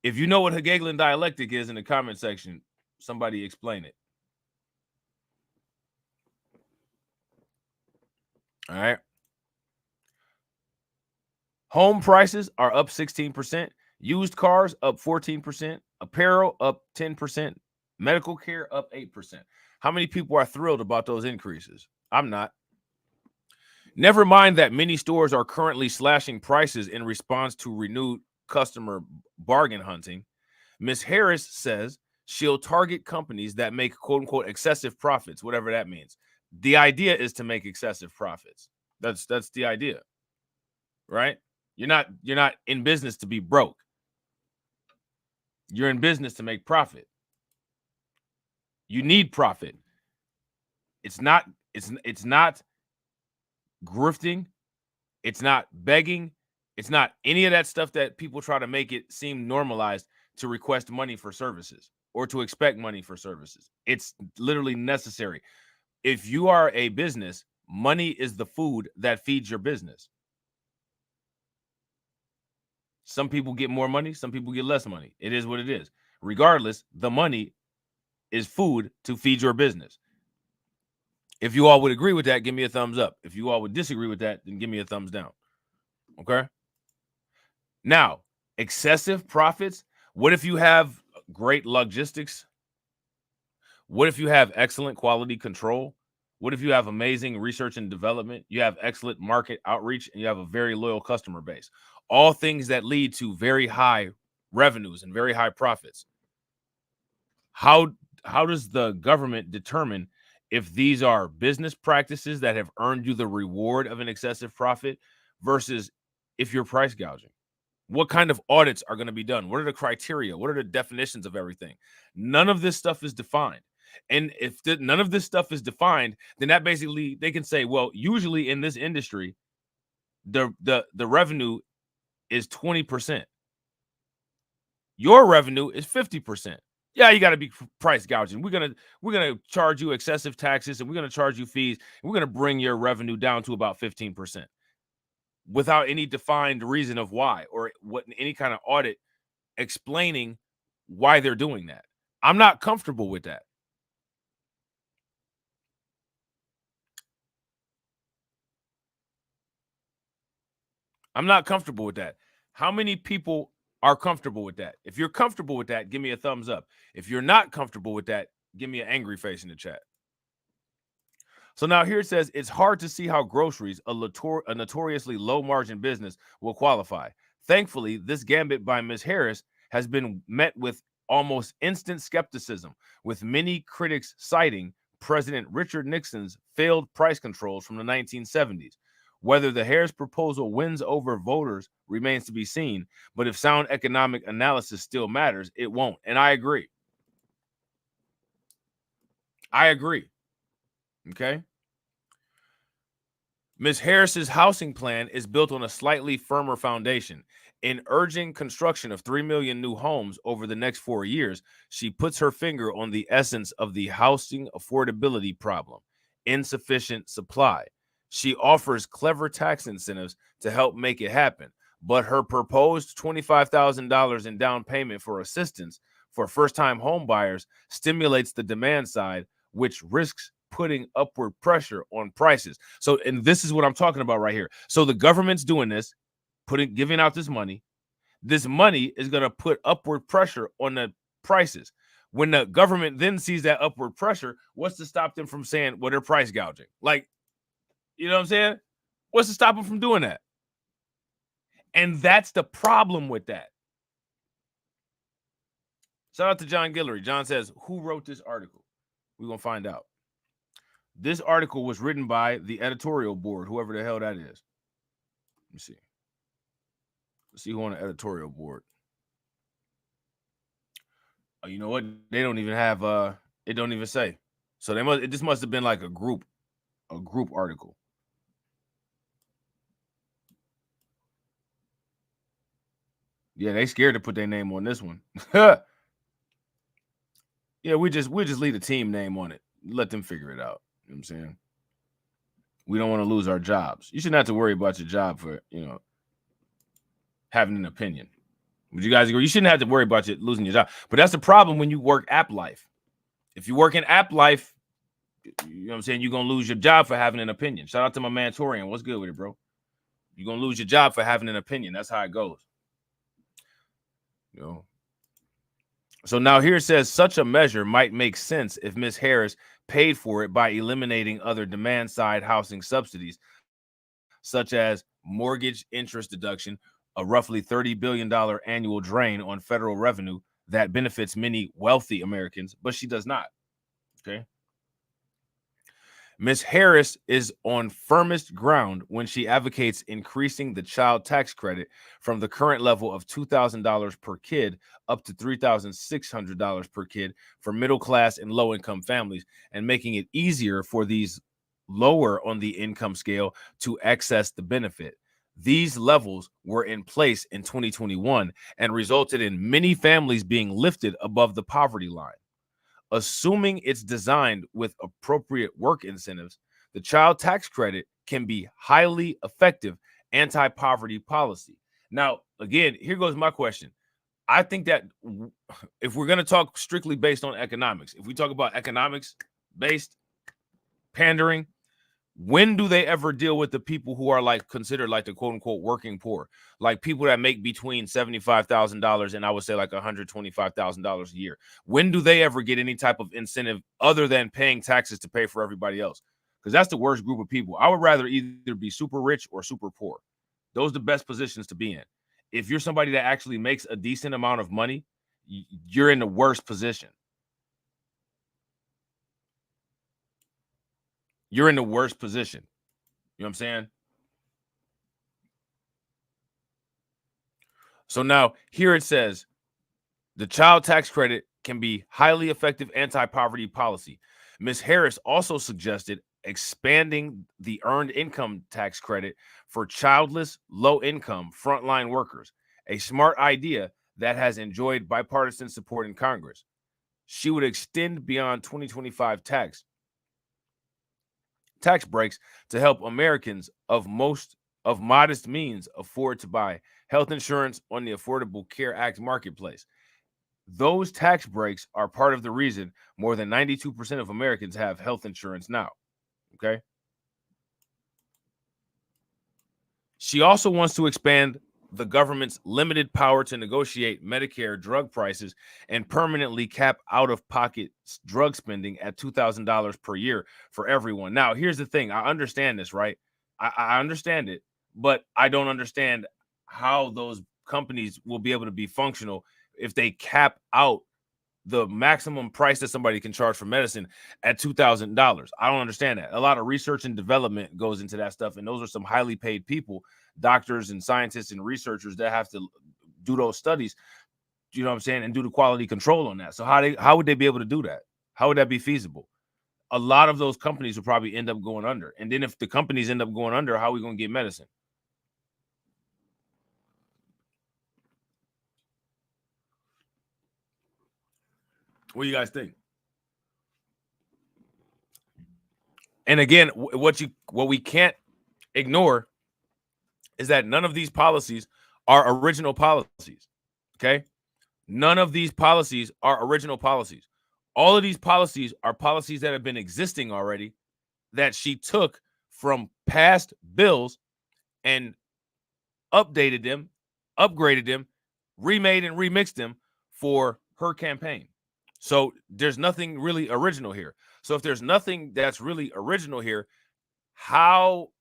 If you know what Hegelian dialectic is in the comment section, somebody explain it. All right. Home prices are up 16%. Used cars up 14%. Apparel up 10%. Medical care up 8%. How many people are thrilled about those increases? I'm not. Never mind that many stores are currently slashing prices in response to renewed customer bargain hunting. Ms. Harris says she'll target companies that make quote unquote excessive profits, whatever that means. The idea is to make excessive profits. That's the idea, right? You're not in business to be broke. You're in business to make profit. You need profit. It's not grifting. It's not begging. It's not any of that stuff that people try to make it seem normalized to request money for services or to expect money for services. It's literally necessary. If you are a business, money is the food that feeds your business. Some people get more money. Some people get less money. It is what it is. Regardless, the money is food to feed your business. If you all would agree with that, give me a thumbs up. If you all would disagree with that, then give me a thumbs down. Okay? Now, excessive profits. What if you have great logistics? What if you have excellent quality control? What if you have amazing research and development? You have excellent market outreach, and you have a very loyal customer base. All things that lead to very high revenues and very high profits. How does the government determine if these are business practices that have earned you the reward of an excessive profit versus if you're price gouging. What kind of audits are going to be done? What are the criteria? What are the definitions of everything? None of this stuff is defined. And if none of this stuff is defined, then that basically they can say, well, usually in this industry, the revenue is 20%. Your revenue is 50%. Yeah, you got to be price gouging. We're gonna charge you excessive taxes, and we're gonna charge you fees, and we're gonna bring your revenue down to about 15%. Without any defined reason of why or what any kind of audit explaining why they're doing that. I'm not comfortable with that. I'm not comfortable with that. How many people are comfortable with that? If you're comfortable with that, give me a thumbs up. If you're not comfortable with that, give me an angry face in the chat. So now here it says, it's hard to see how groceries, a notoriously low margin business, will qualify. Thankfully, this gambit by Ms. Harris has been met with almost instant skepticism, with many critics citing President Richard Nixon's failed price controls from the 1970s. Whether the Harris proposal wins over voters remains to be seen, but if sound economic analysis still matters, it won't. And I agree. I agree. Okay. Ms. Harris's housing plan is built on a slightly firmer foundation. In urging construction of 3 million new homes over the next 4 years, she puts her finger on the essence of the housing affordability problem: insufficient supply. She offers clever tax incentives to help make it happen, but her proposed $25,000 in down payment for assistance for first-time home buyers stimulates the demand side, which risks putting upward pressure on prices. So, and this is what I'm talking about right here. So the government's doing this, giving out this money. This money is going to put upward pressure on the prices. When the government then sees that upward pressure, what's to stop them from saying, well, they're price gouging? Like, you know what I'm saying? What's to stop them from doing that? And that's the problem with that. Shout out to John Guillory. John says, who wrote this article? We're going to find out. This article was written by the editorial board, whoever the hell that is. Let me see. Let's see who on the editorial board. Oh, you know what? They don't even have it don't even say. So this must have been like a group article. Yeah, they scared to put their name on this one. Yeah, we just leave the team name on it. Let them figure it out. You know what I'm saying? We don't want to lose our jobs. You shouldn't have to worry about your job for, having an opinion. Would you guys agree? You shouldn't have to worry about losing your job. But that's the problem when you work app life. If you work in app life, you know what I'm saying, you're going to lose your job for having an opinion. Shout out to my man Torian. What's good with it, bro? You're going to lose your job for having an opinion. That's how it goes. So now here it says, such a measure might make sense if Ms. Harris paid for it by eliminating other demand side housing subsidies, such as mortgage interest deduction, a roughly $30 billion annual drain on federal revenue that benefits many wealthy Americans, but she does not. Okay. Ms. Harris is on firmest ground when she advocates increasing the child tax credit from the current level of $2,000 per kid up to $3,600 per kid for middle class and low income families, and making it easier for these lower on the income scale to access the benefit. These levels were in place in 2021 and resulted in many families being lifted above the poverty line. Assuming it's designed with appropriate work incentives, the child tax credit can be highly effective anti-poverty policy. Now, again, here goes my question. I think that if we're going to talk strictly based on economics, if we talk about economics-based pandering, when do they ever deal with the people who are considered the quote unquote working poor, like people that make between $75,000 and I would say $125,000 a year? When do they ever get any type of incentive other than paying taxes to pay for everybody else? Because that's the worst group of people. I would rather either be super rich or super poor. Those are the best positions to be in. If you're somebody that actually makes a decent amount of money, you're in the worst position. you're in the worst position. You know what I'm saying? So now here it says the child tax credit can be highly effective anti-poverty policy. Ms. Harris also suggested expanding the earned income tax credit for childless, low-income frontline workers, a smart idea that has enjoyed bipartisan support in Congress. She would extend beyond 2025 tax breaks to help Americans of modest means afford to buy health insurance on the Affordable Care Act marketplace. Those tax breaks are part of the reason more than 92% of Americans have health insurance now. Okay. She also wants to expand the government's limited power to negotiate Medicare drug prices and permanently cap out-of-pocket drug spending at $2,000 per year for everyone. Now, here's the thing. I understand this, right? I understand it, but I don't understand how those companies will be able to be functional if they cap out the maximum price that somebody can charge for medicine at $2,000. I don't understand that. A lot of research and development goes into that stuff, and those are some highly paid people, doctors and scientists and researchers that have to do those studies, you know what I'm saying, and do the quality control on that. So how would they be able to do that? How would that be feasible? A lot of those companies will probably end up going under. And then if the companies end up going under, how are we going to get medicine? What do you guys think? And again, what we can't ignore is that none of these policies are original policies. Okay? None of these policies are original policies. All of these policies are policies that have been existing already that she took from past bills and updated them, upgraded them, remade and remixed them for her campaign. So there's nothing really original here. So if there's nothing that's really original here, how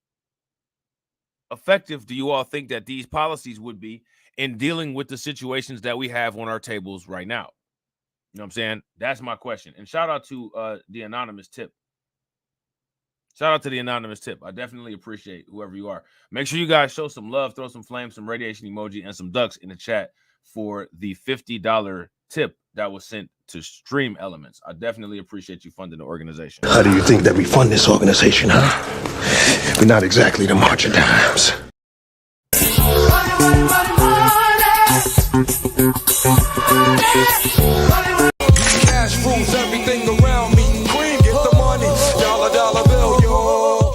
effective do you all think that these policies would be in dealing with the situations that we have on our tables right now? You know what I'm saying? That's my question. And shout out to the anonymous tip. Shout out to the anonymous tip. I definitely appreciate whoever you are. Make sure you guys show some love, throw some flames, some radiation emoji, and some ducks in the chat for the $50 tip that was sent to Streamelements. I definitely appreciate you funding the organization. How do you think that we fund this organization, huh? We're not exactly the March of Dimes. Cash rules everything around me. Queen, get the money. Dollar bill, yo.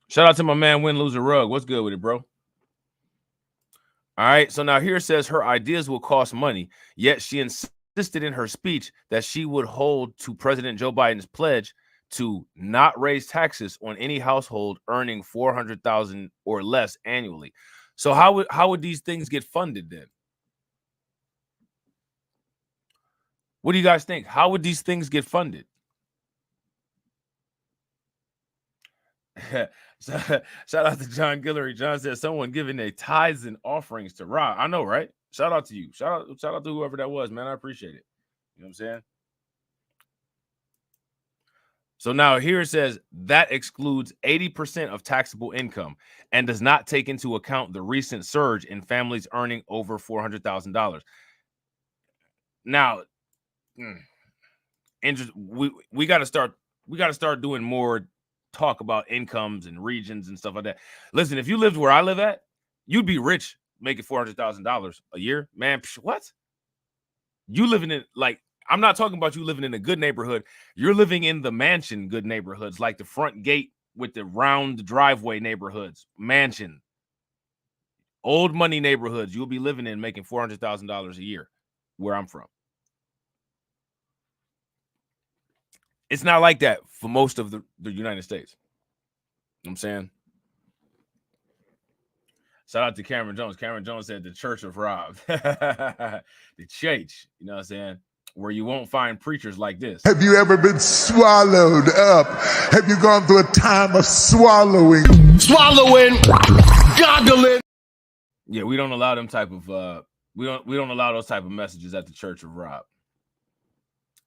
Shout out to my man Win Loser Rug. What's good with it, bro? All right. So now here it says her ideas will cost money, yet she insisted in her speech that she would hold to President Joe Biden's pledge to not raise taxes on any household earning $400,000 or less annually. So how would these things get funded then? What do you guys think? How would these things get funded? Shout out to John Guillory. John said someone giving their tithes and offerings to Robb. I know, right? Shout out to you. Shout out to whoever that was, man. I appreciate it. You know what I'm saying? So now here it says that excludes 80% of taxable income and does not take into account the recent surge in families earning over $400,000. Now, we got to start doing more talk about incomes and regions and stuff like that. Listen, if you lived where I live at, you'd be rich making $400,000 a year, man. What? You living in, like, I'm not talking about you living in a good neighborhood. You're living in the mansion good neighborhoods, like the front gate with the round driveway neighborhoods, mansion, old money neighborhoods. You'll be living in making $400,000 a year where I'm from. It's not like that for most of the United States. You know what I'm saying? Shout out to Cameron Jones. Cameron Jones said the Church of Robb. The church, you know what I'm saying? Where you won't find preachers like this. Have you ever been swallowed up? Have you gone through a time of swallowing? Swallowing, goggling. Yeah, we don't allow them type of we don't allow those type of messages at the Church of Robb,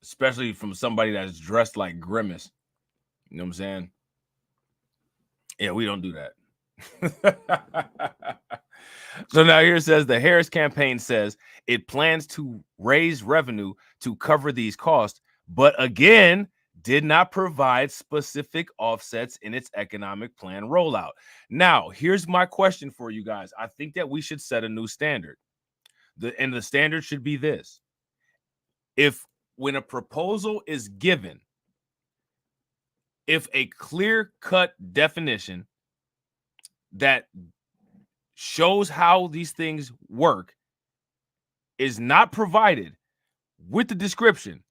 especially from somebody that's dressed like Grimace. You know what I'm saying? Yeah, we don't do that. So now here it says the Harris campaign says it plans to raise revenue to cover these costs, but again, did not provide specific offsets in its economic plan rollout. Now, here's my question for you guys. I think that we should set a new standard. The standard should be this. If when a proposal is given, if a clear-cut definition that shows how these things work is not provided with the description,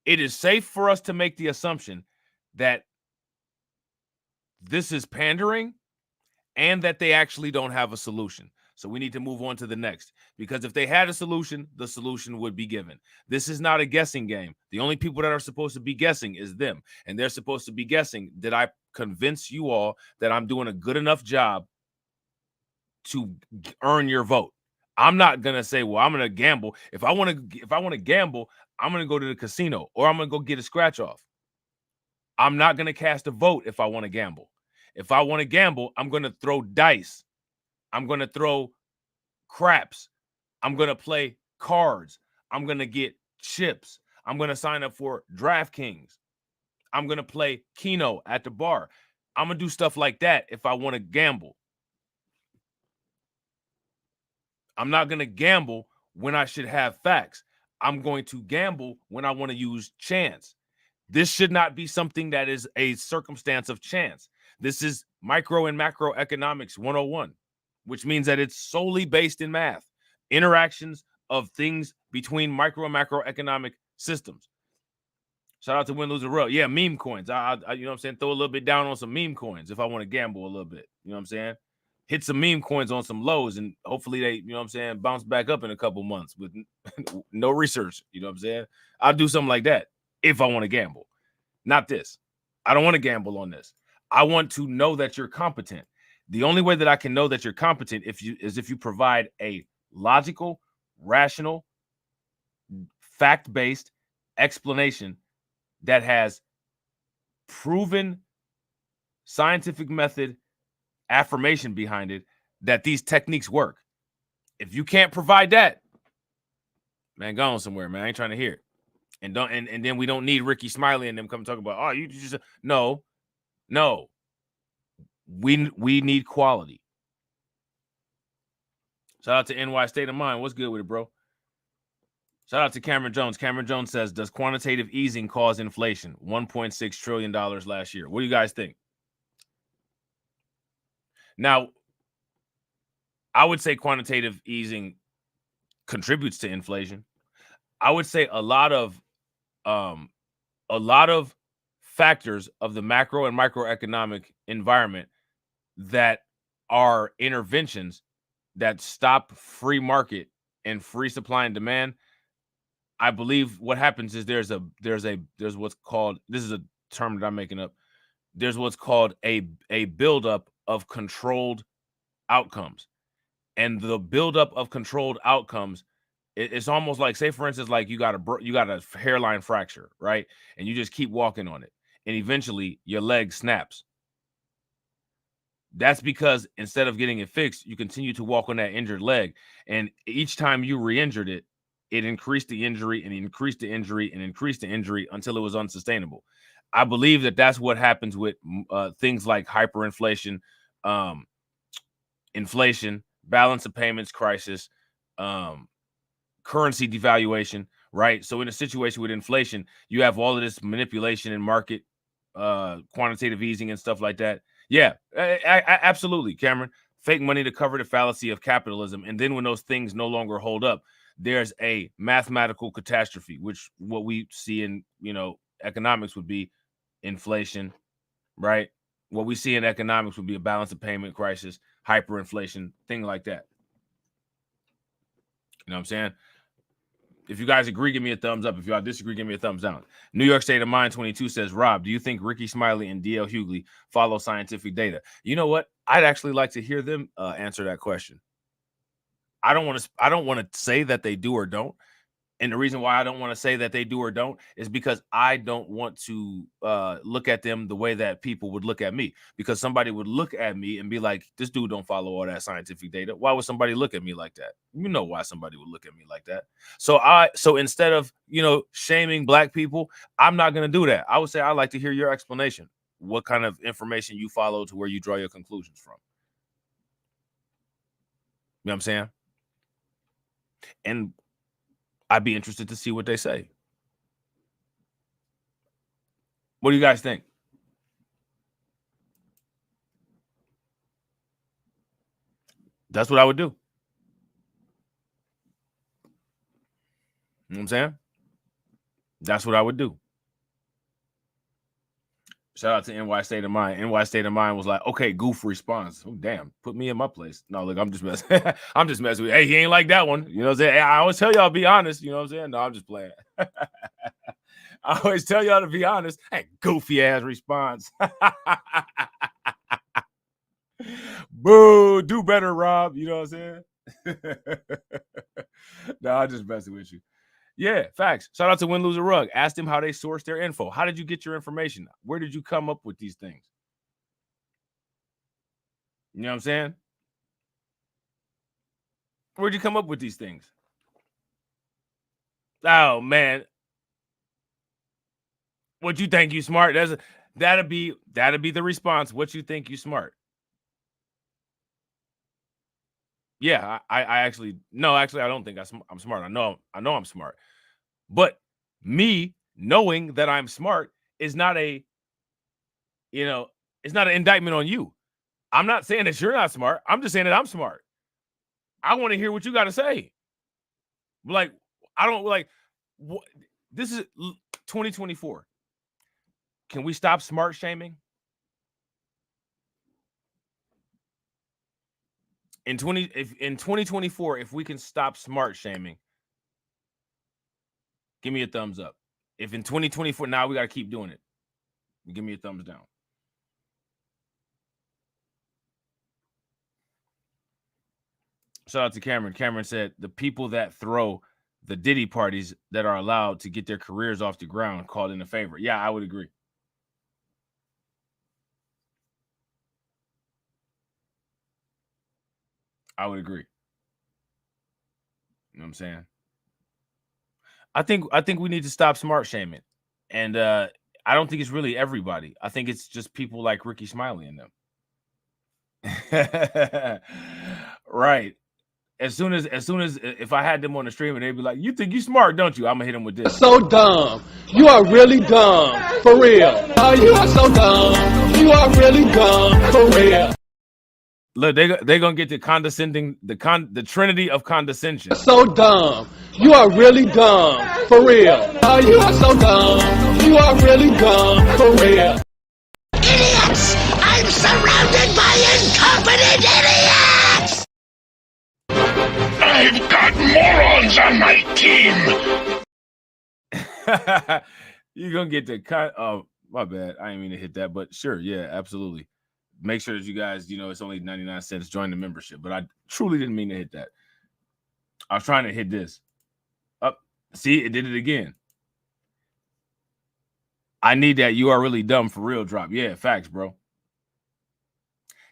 it is safe for us to make the assumption that this is pandering and that they actually don't have a solution. So we need to move on to the next, because if they had a solution, the solution would be given. This is not a guessing game. The only people that are supposed to be guessing is them, and they're supposed to be guessing, did I convince you all that I'm doing a good enough job to earn your vote? I'm not gonna say, well, I'm gonna gamble. If I want to gamble, I'm gonna go to the casino or I'm gonna go get a scratch off. I'm not gonna cast a vote if I want to gamble. If I want to gamble, I'm gonna throw dice. I'm gonna throw craps. I'm gonna play cards. I'm gonna get chips. I'm gonna sign up for DraftKings. I'm gonna play Keno at the bar. I'm gonna do stuff like that if I want to gamble. I'm not going to gamble when I should have facts. I'm going to gamble when I want to use chance. This should not be something that is a circumstance of chance. This is micro and macroeconomics 101, which means that it's solely based in math, interactions of things between micro and macroeconomic systems. Shout out to Win, Lose, or Row. Yeah, meme coins. I you know what I'm saying? Throw a little bit down on some meme coins if I want to gamble a little bit. You know what I'm saying? Hit some meme coins on some lows, and hopefully they, you know what I'm saying, bounce back up in a couple months with no research. You know what I'm saying? I'll do something like that if I want to gamble. Not this. I don't want to gamble on this. I want to know that you're competent. The only way that I can know that you're competent is if you provide a logical, rational, fact-based explanation that has proven scientific method affirmation behind it that these techniques work. If you can't provide that, man, go on somewhere, man. I ain't trying to hear it. And then we don't need Ricky Smiley and them come talk about, oh, you just no. We need quality. Shout out to NY State of Mind. What's good with it, bro? Shout out to Cameron Jones. Cameron Jones says, does quantitative easing cause inflation? $1.6 trillion last year. What do you guys think? Now, I would say quantitative easing contributes to inflation. I would say a lot of factors of the macro and microeconomic environment that are interventions that stop free market and free supply and demand. I believe what happens is there's what's called, this is a term that I'm making up, there's what's called a buildup of controlled outcomes. And the buildup of controlled outcomes, it's almost like, say for instance, like you got a hairline fracture, right? And you just keep walking on it, and eventually your leg snaps. That's because instead of getting it fixed, you continue to walk on that injured leg, and each time you re-injured it, it increased the injury and increased the injury and increased the injury until it was unsustainable. I believe that that's what happens with things like hyperinflation, inflation, balance of payments crisis, currency devaluation, right? So in a situation with inflation, you have all of this manipulation in market, quantitative easing and stuff like that. Yeah, absolutely, Cameron. Fake money to cover the fallacy of capitalism. And then when those things no longer hold up, there's a mathematical catastrophe, which what we see in, economics would be inflation, right? What we see in economics would be a balance of payment crisis, hyperinflation, thing like that. You know what I'm saying? If you guys agree, give me a thumbs up. If y'all disagree, give me a thumbs down. New York State of Mind 22 says, Rob, do you think Ricky Smiley and DL Hughley follow scientific data? You know what? I'd actually like to hear them answer that question. I don't want to say that they do or don't. And the reason why I don't want to say that they do or don't is because I don't want to look at them the way that people would look at me. Because somebody would look at me and be like, this dude don't follow all that scientific data. Why would somebody look at me like that? You know why somebody would look at me like that. So instead of, shaming black people, I'm not going to do that. I would say I'd like to hear your explanation. What kind of information you follow to where you draw your conclusions from. You know what I'm saying? And I'd be interested to see what they say. What do you guys think? That's what I would do. You know what I'm saying? That's what I would do. Shout out to NY State of Mind. NY State of Mind was like, okay, goof response. Oh, damn. Put me in my place. No, look, I'm just messing. I'm just messing with you. Hey, he ain't like that one. You know what I'm saying? I always tell y'all be honest. You know what I'm saying? No, I'm just playing. I always tell y'all to be honest. Hey, goofy ass response. Boo, do better, Rob. You know what I'm saying? No, I'm just messing with you. Yeah, facts. Shout out to Win Lose a Rug. Asked him how they source their info. How did you get your information? Where did you come up with these things? You know what I'm saying? Where'd you come up with these things? Oh, man. What you think you smart? That'd be the response. What you think you smart? Yeah, I actually I don't think I'm smart. I know I'm smart. But me knowing that I'm smart is not it's not an indictment on you. I'm not saying that you're not smart. I'm just saying that I'm smart. I want to hear what you got to say. Like, I don't like what this is 2024. Can we stop smart shaming? In 2024, if we can stop smart shaming, give me a thumbs up. If in 2024, now we got to keep doing it, give me a thumbs down. Shout out to Cameron. Cameron said the people that throw the Diddy parties that are allowed to get their careers off the ground called in a favor. Yeah, I would agree. I would agree. You know what I'm saying? I think we need to stop smart shaming. And I don't think it's really everybody. I think it's just people like Ricky Smiley and them. Right. As soon as if I had them on the stream and they'd be like, you think you smart, don't you? I'm gonna hit them with this. So dumb. You are really dumb. For real. Oh, you are so dumb. You are really dumb. For real. Look, they're gonna get the condescending, the trinity of condescension. So dumb. You are really dumb. For real. Oh, you are so dumb. You are really dumb. For real. Idiots! I'm surrounded by incompetent idiots! I've got morons on my team! You're gonna get the oh, my bad. I didn't mean to hit that, but sure, yeah, absolutely. Make sure that you guys, it's only 99 cents. Join the membership, but I truly didn't mean to hit that. I was trying to hit this. Up, see, it did it again. I need that. You are really dumb for real drop. Yeah, facts, bro.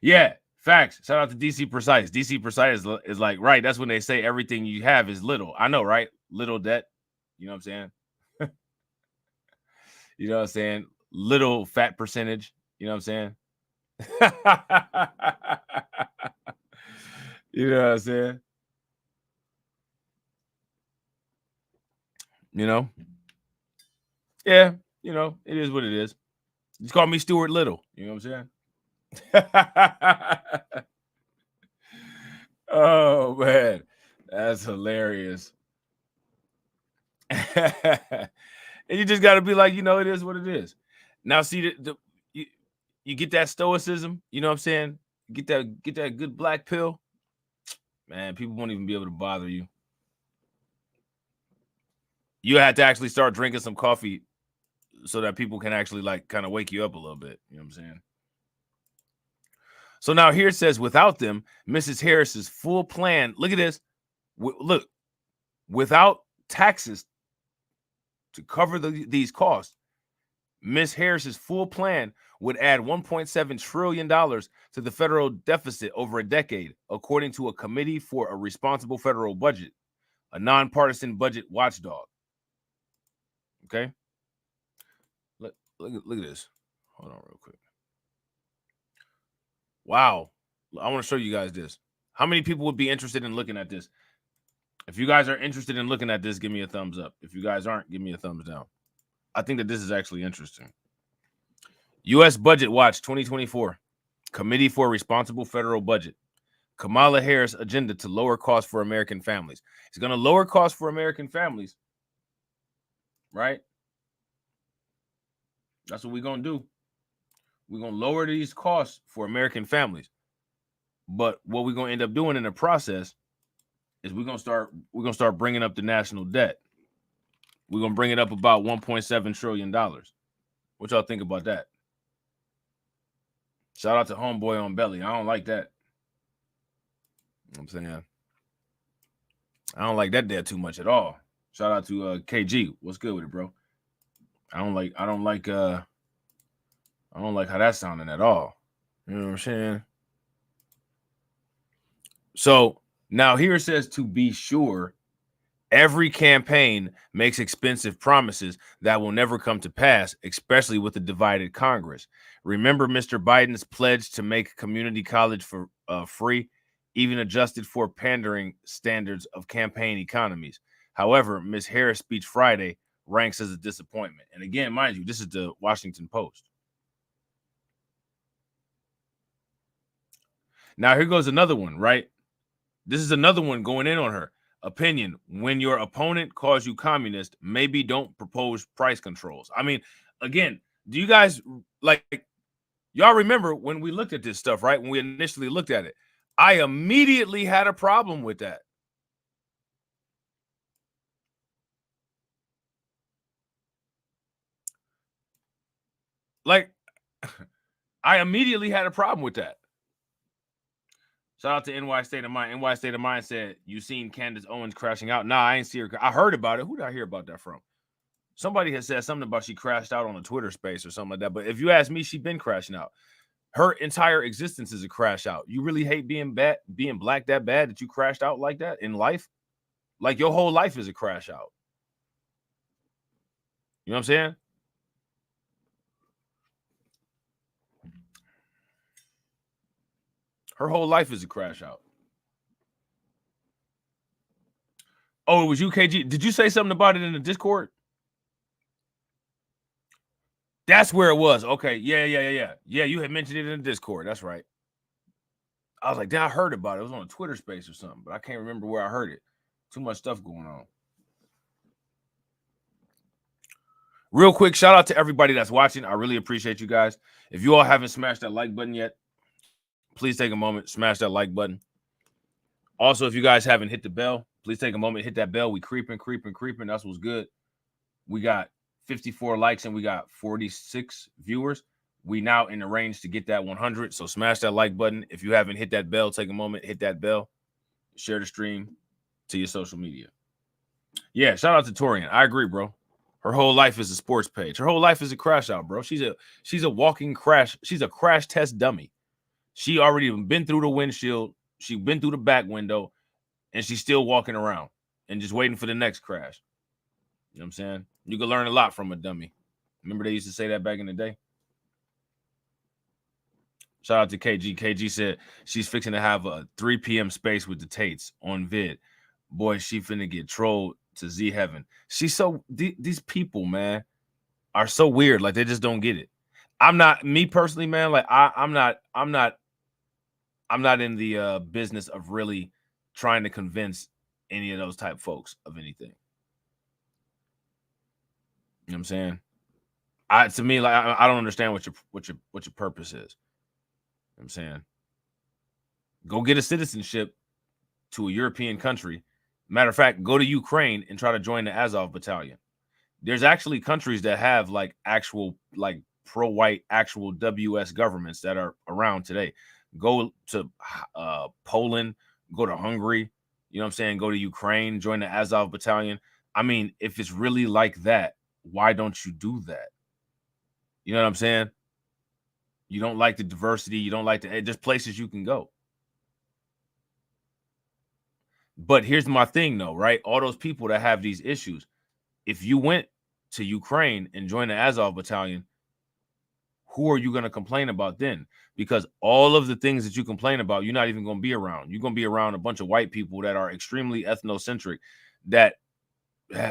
Yeah, facts. Shout out to DC Precise. DC Precise is like, right. That's when they say everything you have is little. I know, right? Little debt. You know what I'm saying? You know what I'm saying? Little fat percentage. You know what I'm saying? You know what I'm saying? Yeah, it is what it is. Just call me Stuart Little. You know what I'm saying? Oh man, that's hilarious. And you just got to be like, it is what it is. Now, see, you get that stoicism, you know what I'm saying? Get that good black pill, man. People won't even be able to bother you. You have to actually start drinking some coffee so that people can actually kind of wake you up a little bit. You know what I'm saying? So now here it says, without them, Mrs. Harris's full plan. Look at this. Look, without taxes to cover these costs, Ms. Harris's full plan would add $1.7 trillion to the federal deficit over a decade, according to a Committee for a Responsible Federal Budget, a nonpartisan budget watchdog. Okay? Look at this. Hold on real quick. Wow. I want to show you guys this. How many people would be interested in looking at this? If you guys are interested in looking at this, give me a thumbs up. If you guys aren't, give me a thumbs down. I think that this is actually interesting. U.S. Budget Watch 2024, Committee for a Responsible Federal Budget. Kamala Harris agenda to lower costs for American families. It's going to lower costs for American families, right? That's what we're going to do. We're going to lower these costs for American families. But what we're going to end up doing in the process is we're going to start bringing up the national debt. We're going to bring it up about $1.7 trillion. What y'all think about that? Shout out to Homeboy on Belly. I don't like that. You know what I'm saying? I don't like that debt too much at all. Shout out to KG. What's good with it, bro? I don't like how that's sounding at all. You know what I'm saying? So now here it says, to be sure, every campaign makes expensive promises that will never come to pass, especially with a divided Congress. Remember Mr. Biden's pledge to make community college for free, even adjusted for pandering standards of campaign economies. However, Ms. Harris' speech Friday ranks as a disappointment. And again, mind you, this is the Washington Post. Now, here goes another one, right? This is another one going in on her. Opinion: when your opponent calls you communist, maybe don't propose price controls. I mean, again, do you guys y'all remember when we looked at this stuff, right? When we initially looked at it, I immediately had a problem with that. Like, I immediately had a problem with that. Shout out to NY State of Mind. NY State of Mind said, you seen Candace Owens crashing out? Nah, I ain't see her. I heard about it. Who did I hear about that from? Somebody has said something about she crashed out on a Twitter space or something like that. But if you ask me, she been crashing out. Her entire existence is a crash out. You really hate being black that bad that you crashed out like that in life? Like, your whole life is a crash out. You know what I'm saying? Her whole life is a crash out. Oh, it was UKG. Did you say something about it in the Discord? That's where it was. Okay. Yeah. Yeah, you had mentioned it in the Discord. That's right. I was like, I heard about it. It was on a Twitter space or something, but I can't remember where I heard it. Too much stuff going on. Real quick, shout out to everybody that's watching. I really appreciate you guys. If you all haven't smashed that like button yet, please take a moment, smash that like button. Also, if you guys haven't hit the bell, please take a moment, hit that bell. We creeping. That's what's good. We got 54 likes and we got 46 viewers. We now in the range to get that 100. So smash that like button. If you haven't hit that bell, take a moment, hit that bell. Share the stream to your social media. Yeah, shout out to Torian. I agree, bro. Her whole life is a sports page. Her whole life is a crash out, bro. She's a walking crash. She's a crash test dummy. She already been through the windshield. She been through the back window, and she's still walking around and just waiting for the next crash. You know what I'm saying? You can learn a lot from a dummy. Remember they used to say that back in the day? Shout out to KG. KG said she's fixing to have a 3 p.m. space with the Tates on vid. Boy, she finna get trolled to Z heaven. She's so these people, man, are so weird. Like, they just don't get it. I'm not, me personally, man. Like, I'm not in the business of really trying to convince any of those type folks of anything. You know what I'm saying? To me, like, I don't understand what your purpose is. You know what I'm saying? Go get a citizenship to a European country. Matter of fact, go to Ukraine and try to join the Azov battalion. There's actually countries that have like actual, like, pro-white, actual WS governments that are around today. Go to Poland, go to Hungary. You know You know what I'm saying? Go to Ukraine, join the Azov battalion. I mean, if it's really like that, why don't you do that? You know what I'm saying? You don't like the diversity. You don't like the, there's places you can go. But here's my thing though, right? All those people that have these issues, if you went to Ukraine and joined the Azov battalion, who are you going to complain about then? Because all of the things that you complain about, you're not even going to be around. You're going to be around a bunch of white people that are extremely ethnocentric, that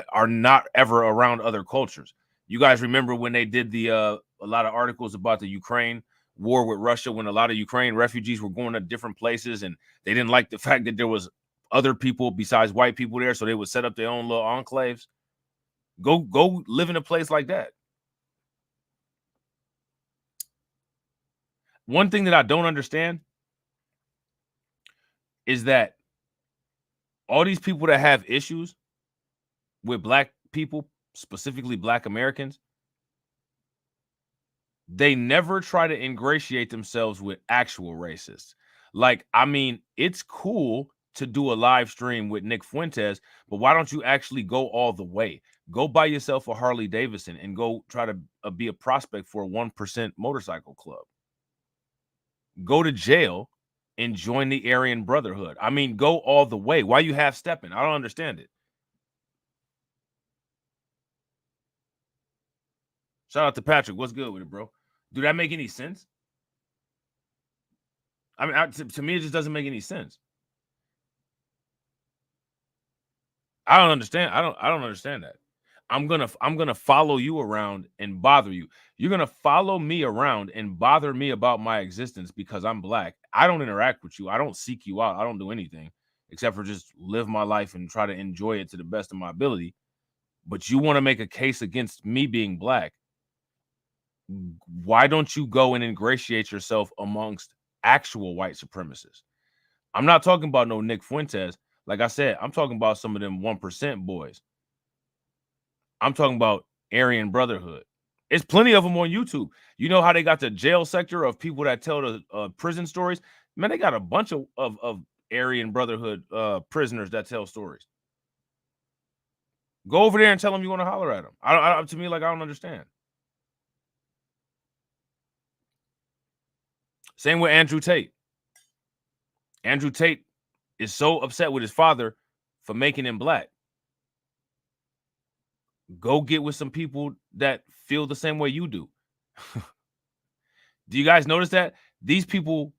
are not ever around other cultures. You guys remember when they did the a lot of articles about the Ukraine war with Russia, when a lot of Ukraine refugees were going to different places and they didn't like the fact that there was other people besides white people there, so they would set up their own little enclaves. Go live in a place like that. One thing that I don't understand is that all these people that have issues with black people, specifically black Americans, they never try to ingratiate themselves with actual racists. Like, I mean, it's cool to do a live stream with Nick Fuentes, but why don't you actually go all the way? Go buy yourself a Harley Davidson and go try to be a prospect for a 1% motorcycle club. Go to jail and join the Aryan Brotherhood. I mean, go all the way. Why you half-stepping? I don't understand it. Shout out to Patrick. What's good with it, bro? Do that make any sense? I mean, to me, it just doesn't make any sense. I don't understand. I don't understand that. I'm gonna follow you around and bother you. You're gonna follow me around and bother me about my existence because I'm black. I don't interact with you. I don't seek you out. I don't do anything except for just live my life and try to enjoy it to the best of my ability. But you want to make a case against me being black. Why don't you go and ingratiate yourself amongst actual white supremacists? I'm not talking about no Nick Fuentes. Like I said, I'm talking about some of them 1% boys. I'm talking about Aryan Brotherhood. There's plenty of them on YouTube. You know how they got the jail sector of people that tell the prison stories? Man, they got a bunch of Aryan Brotherhood prisoners that tell stories. Go over there and tell them you want to holler at them. To me, like, I don't understand. Same with Andrew Tate. Andrew Tate is so upset with his father for making him black. Go get with some people that feel the same way you do. Do you guys notice that? These people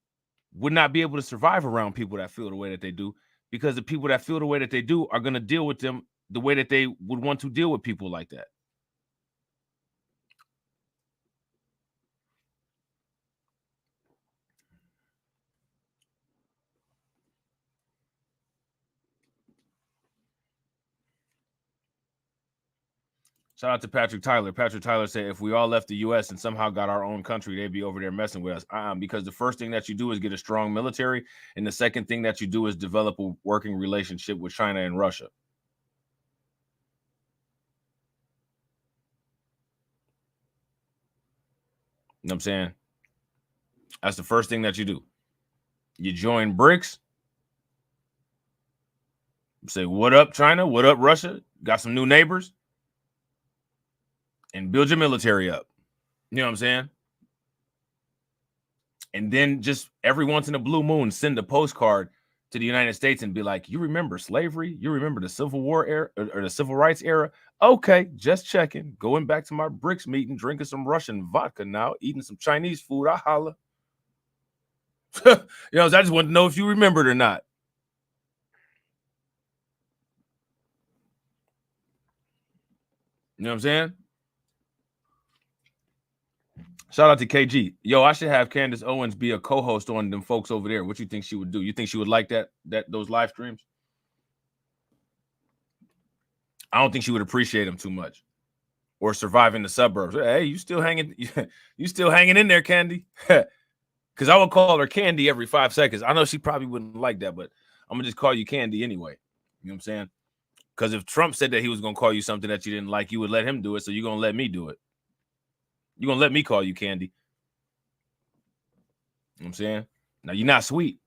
would not be able to survive around people that feel the way that they do, because the people that feel the way that they do are going to deal with them the way that they would want to deal with people like that. Shout out to Patrick Tyler. Patrick Tyler said, if we all left the U.S. and somehow got our own country, they'd be over there messing with us. Because the first thing that you do is get a strong military, and the second thing that you do is develop a working relationship with China and Russia. You know what I'm saying? That's the first thing that you do. You join BRICS. Say, what up, China? What up, Russia? Got some new neighbors? And build your military up. You know what I'm saying? And then just every once in a blue moon, send a postcard to the United States and be like, you remember slavery? You remember the Civil War era or the Civil Rights era? Okay, just checking. Going back to my BRICS meeting, drinking some Russian vodka now, eating some Chinese food. I holla. You know, I just want to know if you remembered or not. You know what I'm saying? Shout out to KG. Yo, I should have Candace Owens be a co-host on them folks over there. What you think she would do? You think she would like those live streams? I don't think she would appreciate them too much. Or survive in the suburbs. Hey, you still hanging in there, Candy? Because I would call her Candy every 5 seconds. I know she probably wouldn't like that, but I'm gonna just call you Candy anyway. You know what I'm saying? Because if Trump said that he was gonna call you something that you didn't like, you would let him do it. So you're gonna let me do it. You're going to let me call you Candy. You know what I'm saying? Now, you're not sweet,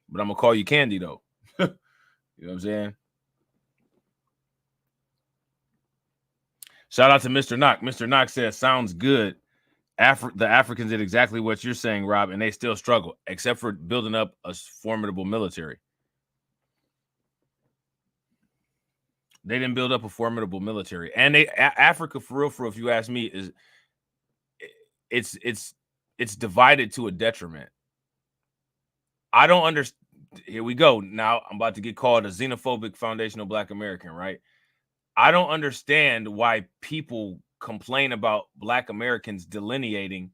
but I'm going to call you Candy, though. You know You know what I'm saying? Shout out to Mr. Knock. Mr. Knock says, sounds good. The Africans did exactly what you're saying, Rob, and they still struggle, except for building up a formidable military. They didn't build up a formidable military. And Africa, for real, if you ask me, it's divided to a detriment. I don't understand. Here we go. Now I'm about to get called a xenophobic foundational Black American, right? I don't understand why people complain about Black Americans delineating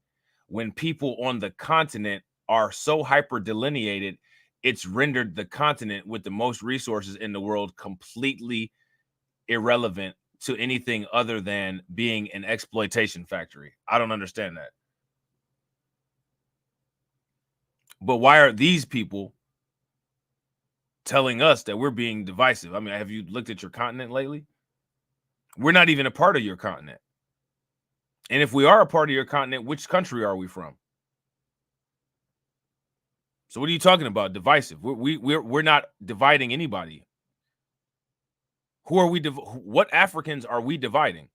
when people on the continent are so hyper delineated, it's rendered the continent with the most resources in the world completely irrelevant to anything other than being an exploitation factory. I don't understand that. But why are these people telling us that we're being divisive? I mean, have you looked at your continent lately? We're not even a part of your continent. And if we are a part of your continent, which country are we from? So what are you talking about? Divisive. We're not dividing anybody. Who are we? What Africans are we dividing?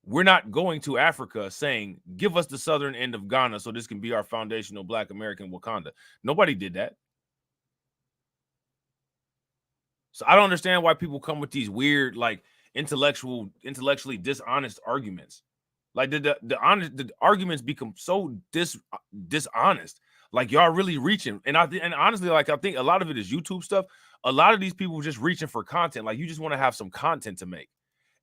We're not going to Africa saying, give us the southern end of Ghana so this can be our foundational Black American Wakanda. Nobody did that. So I don't understand why people come with these weird, like, intellectually dishonest arguments. Like the arguments become so dishonest. Like y'all really reaching. And honestly, like I think a lot of it is YouTube stuff. A lot of these people just reaching for content. Like you just want to have some content to make.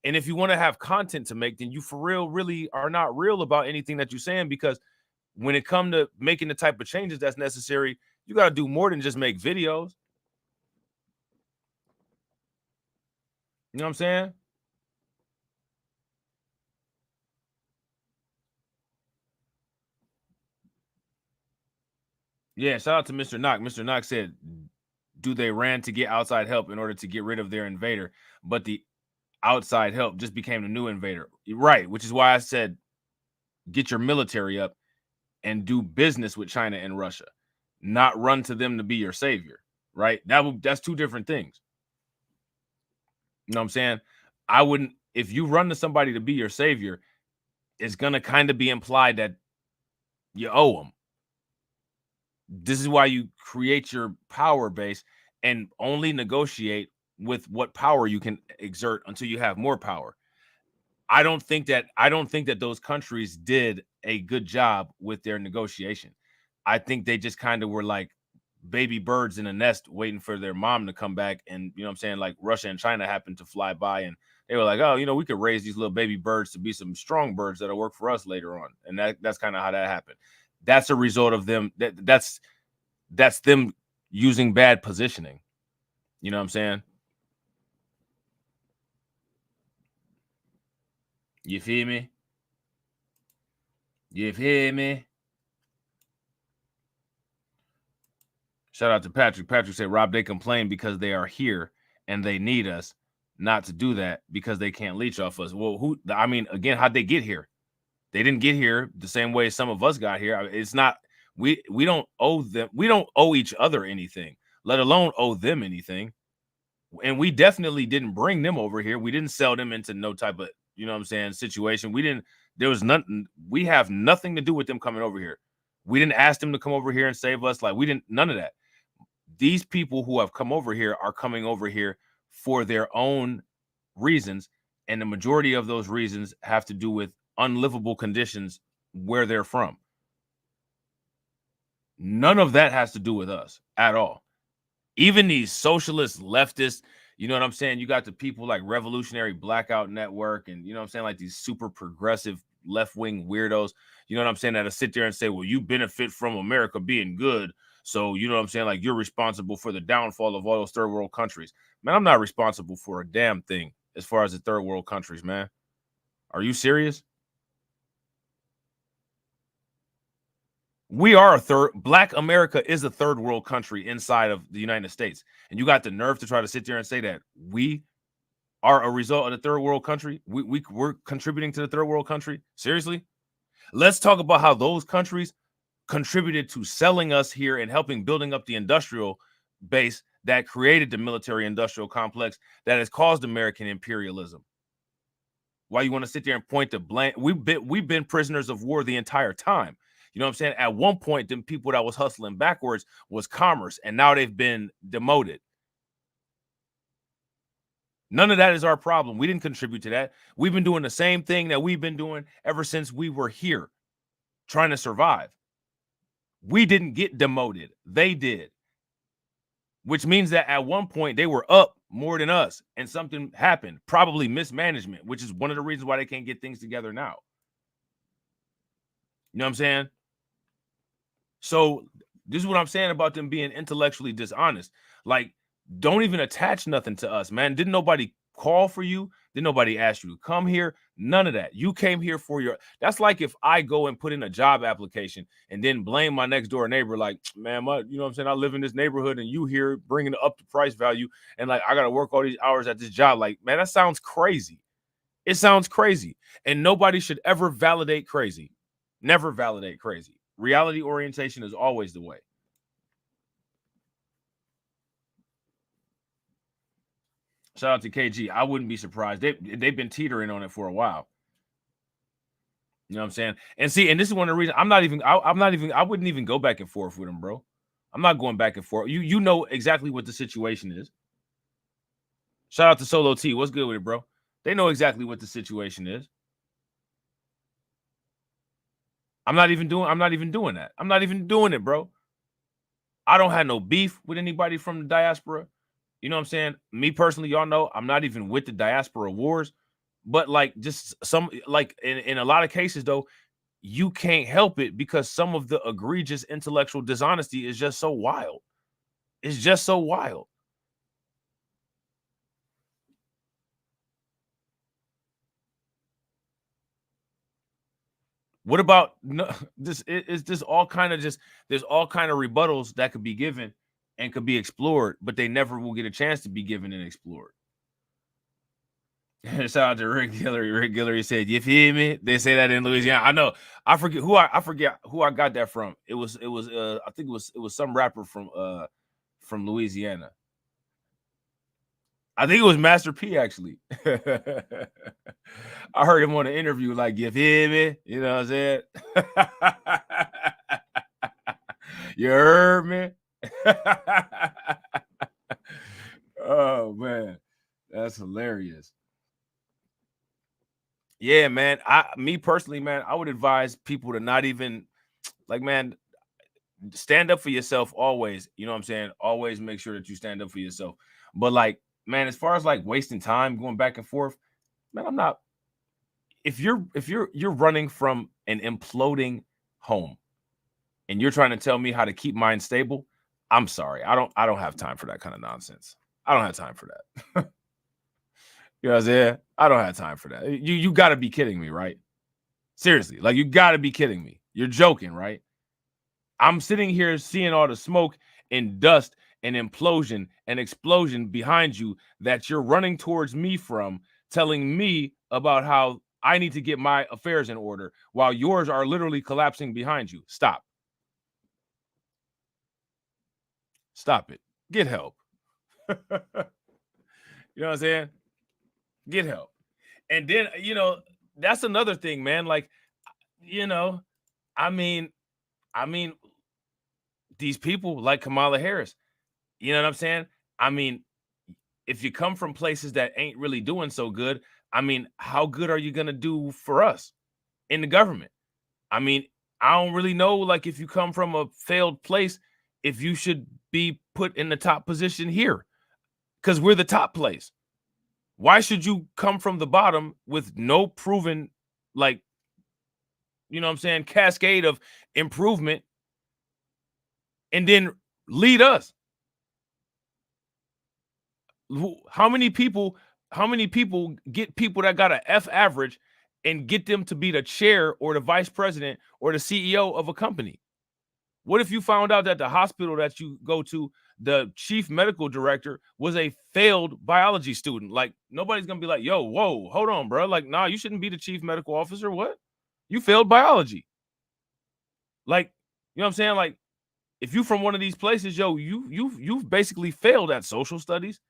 And if you want to have content to make, then you for real really are not real about anything that you're saying, because when it comes to making the type of changes that's necessary, you got to do more than just make videos. You know what I'm saying? Yeah, shout out to Mr. Knock. Mr. Knock said, do they ran to get outside help in order to get rid of their invader, but the outside help just became the new invader. Right, which is why I said get your military up and do business with China and Russia, not run to them to be your savior, right? That's two different things. You know what I'm saying? I wouldn't, if you run to somebody to be your savior, it's going to kind of be implied that you owe them. This is why you create your power base and only negotiate with what power you can exert until you have more power. I don't think that those countries did a good job with their negotiation. I think they just kind of were like baby birds in a nest waiting for their mom to come back. And you know what I'm saying? Like Russia and China happened to fly by and they were like, oh, you know, we could raise these little baby birds to be some strong birds that'll work for us later on. And that's kind of how that happened. That's a result of them. That's them using bad positioning. You know what I'm saying? You feel me? You feel me? Shout out to Patrick. Patrick said, Rob, they complain because they are here and they need us not to do that because they can't leech off us. Well, again, how'd they get here? They didn't get here the same way some of us got here. It's not, we don't owe them. We don't owe each other anything, let alone owe them anything. And we definitely didn't bring them over here. We didn't sell them into no type of, you know what I'm saying, situation. There was nothing. We have nothing to do with them coming over here. We didn't ask them to come over here and save us. Like none of that. These people who have come over here are coming over here for their own reasons. And the majority of those reasons have to do with unlivable conditions where they're from. None of that has to do with us at all. Even these socialist leftists, you know what I'm saying? You got the people like Revolutionary Blackout Network and, you know what I'm saying, like these super progressive left-wing weirdos, you know what I'm saying, that'll sit there and say, well, you benefit from America being good. So, you know what I'm saying, like you're responsible for the downfall of all those third world countries. Man, I'm not responsible for a damn thing as far as the third world countries, man. Are you serious? We are Black America is a third world country inside of the United States. And you got the nerve to try to sit there and say that we are a result of the third world country. We're contributing to the third world country. Seriously? Let's talk about how those countries contributed to selling us here and helping building up the industrial base that created the military industrial complex that has caused American imperialism. Why you want to sit there and point to blame? We've been prisoners of war the entire time. You know what I'm saying? At one point, the people that was hustling backwards was commerce, and now they've been demoted. None of that is our problem. We didn't contribute to that. We've been doing the same thing that we've been doing ever since we were here, trying to survive. We didn't get demoted. They did. Which means that at one point they were up more than us and something happened, probably mismanagement, which is one of the reasons why they can't get things together now. You know what I'm saying? So this is what I'm saying about them being intellectually dishonest. Like, don't even attach nothing to us, man. Didn't nobody call for you? Didn't nobody ask you to come here? None of that. You came here for your... That's like if I go and put in a job application and then blame my next door neighbor, like, man, you know what I'm saying? I live in this neighborhood and you here bringing up the price value and like, I got to work all these hours at this job. Like, man, that sounds crazy. It sounds crazy. And nobody should ever validate crazy. Never validate crazy. Reality orientation is always the way. Shout out to KG. I wouldn't be surprised. They've been teetering on it for a while. You know what I'm saying? And see, and this is one of the reasons I wouldn't even go back and forth with them, bro. I'm not going back and forth. You know exactly what the situation is. Shout out to Solo T. What's good with it, bro? They know exactly what the situation is. I'm not even doing that. I'm not even doing it, bro. I don't have no beef with anybody from the diaspora. You know what I'm saying? Me personally, y'all know I'm not even with the diaspora wars, but like just some, like in a lot of cases though, you can't help it because some of the egregious intellectual dishonesty is just so wild. It's just so wild. What about this? Is this all kind of just, there's all kind of rebuttals that could be given and could be explored, but they never will get a chance to be given and explored. Shout out to Rick Guillory. Rick Guillory said, "You feel me?" They say that in Louisiana. I know. I forget who I got that from. It was I think it was some rapper from Louisiana. I think it was Master P actually. I heard him on an interview like, "You feel me?" You know what I'm saying? You heard me? Oh man, that's hilarious. Yeah, man. Me personally, man, I would advise people to not even, like, man, stand up for yourself always. You know what I'm saying? Always make sure that you stand up for yourself. But like, man, as far as like wasting time going back and forth, man, I'm not. If you're running from an imploding home and you're trying to tell me how to keep mine stable, I'm sorry. I don't have time for that kind of nonsense. I don't have time for that. You know what I'm saying? I don't have time for that. You got to be kidding me, right? Seriously, like you got to be kidding me. You're joking, right? I'm sitting here seeing all the smoke and dust and implosion and explosion behind you that you're running towards me from, telling me about how I need to get my affairs in order while yours are literally collapsing behind you. Stop. Stop it. Get help. You know what I'm saying? Get help. And then, you know, that's another thing, man. Like, you know, I mean, these people like Kamala Harris, you know what I'm saying? I mean, if you come from places that ain't really doing so good, I mean, how good are you going to do for us in the government? I mean, I don't really know, like, if you come from a failed place, if you should be put in the top position here, because we're the top place. Why should you come from the bottom with no proven, like, you know what I'm saying, cascade of improvement and then lead us? How many people get people that got an F average and get them to be the chair or the vice president or the CEO of a company? What if you found out that the hospital that you go to, the chief medical director was a failed biology student? Like, nobody's going to be like, yo, whoa, hold on, bro. Like, nah, you shouldn't be the chief medical officer. What? You failed biology. Like, you know what I'm saying? Like, if you from one of these places, yo, you've basically failed at social studies.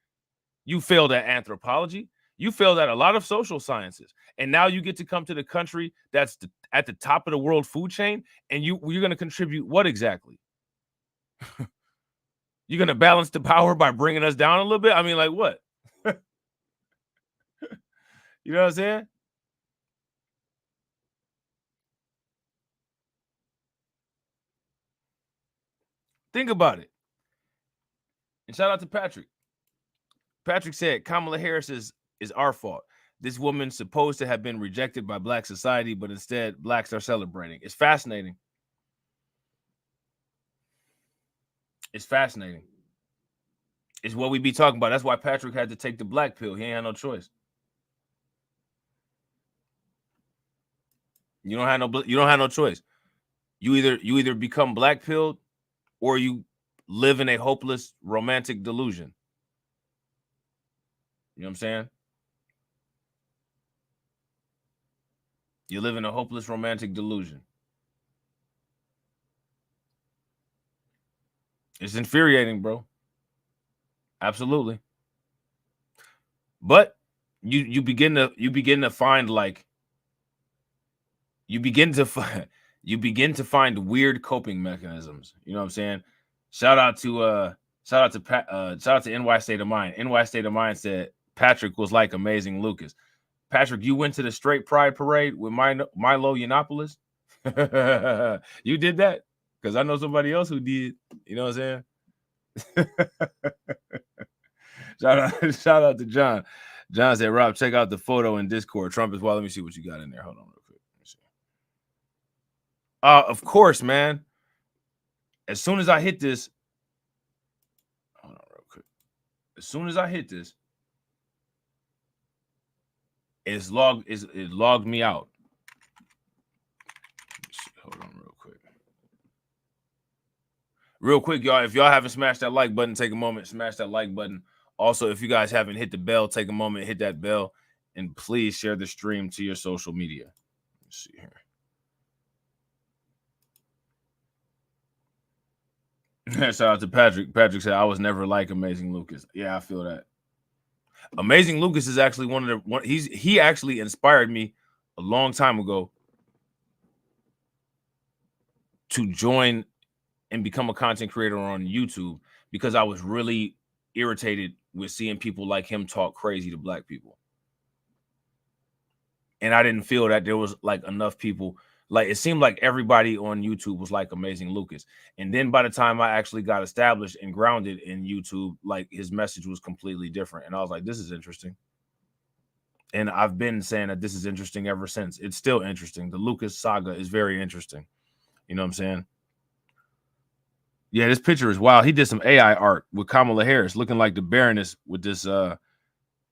You failed at anthropology. You failed at a lot of social sciences. And now you get to come to the country that's at the top of the world food chain, and you're going to contribute what exactly? You're going to balance the power by bringing us down a little bit? I mean, like what? You know what I'm saying? Think about it. And shout out to Patrick. Patrick said Kamala Harris is our fault. This woman's supposed to have been rejected by Black society, but instead Blacks are celebrating. It's fascinating. It's fascinating. It's what we be talking about. That's why Patrick had to take the black pill. He ain't had no choice. You don't have no choice. You either become black pilled or you live in a hopeless romantic delusion. You know what I'm saying? You live in a hopeless romantic delusion. It's infuriating, bro. Absolutely. But you begin to find like you begin to find weird coping mechanisms. You know what I'm saying? Shout out to NY State of Mind. NY State of Mind said Patrick was like Amazing Lucas. Patrick, you went to the Straight Pride Parade with Milo Yiannopoulos? You did that? Because I know somebody else who did. You know what I'm saying? Shout out to John. John said, Rob, check out the photo in Discord. Trump is well. Let me see what you got in there. Hold on real quick. Let me see. Of course, man. As soon as I hit this, hold on real quick. As soon as I hit this, it logged me out. Hold on real quick. Real quick, y'all. If y'all haven't smashed that like button, take a moment, smash that like button. Also, if you guys haven't hit the bell, take a moment, hit that bell, and please share the stream to your social media. Let's see here. Shout out to Patrick. Patrick said, I was never like Amazing Lucas. Yeah, I feel that. Amazing Lucas is actually he actually inspired me a long time ago to join and become a content creator on YouTube because I was really irritated with seeing people like him talk crazy to black people. And I didn't feel that there was like enough people. Like it seemed like everybody on YouTube was like Amazing Lucas. And then by the time I actually got established and grounded in YouTube, like his message was completely different. And I was like, this is interesting. And I've been saying that this is interesting ever since. It's still interesting. The Lucas saga is very interesting. You know what I'm saying? Yeah, this picture is wild. He did some AI art with Kamala Harris looking like the Baroness with this, you know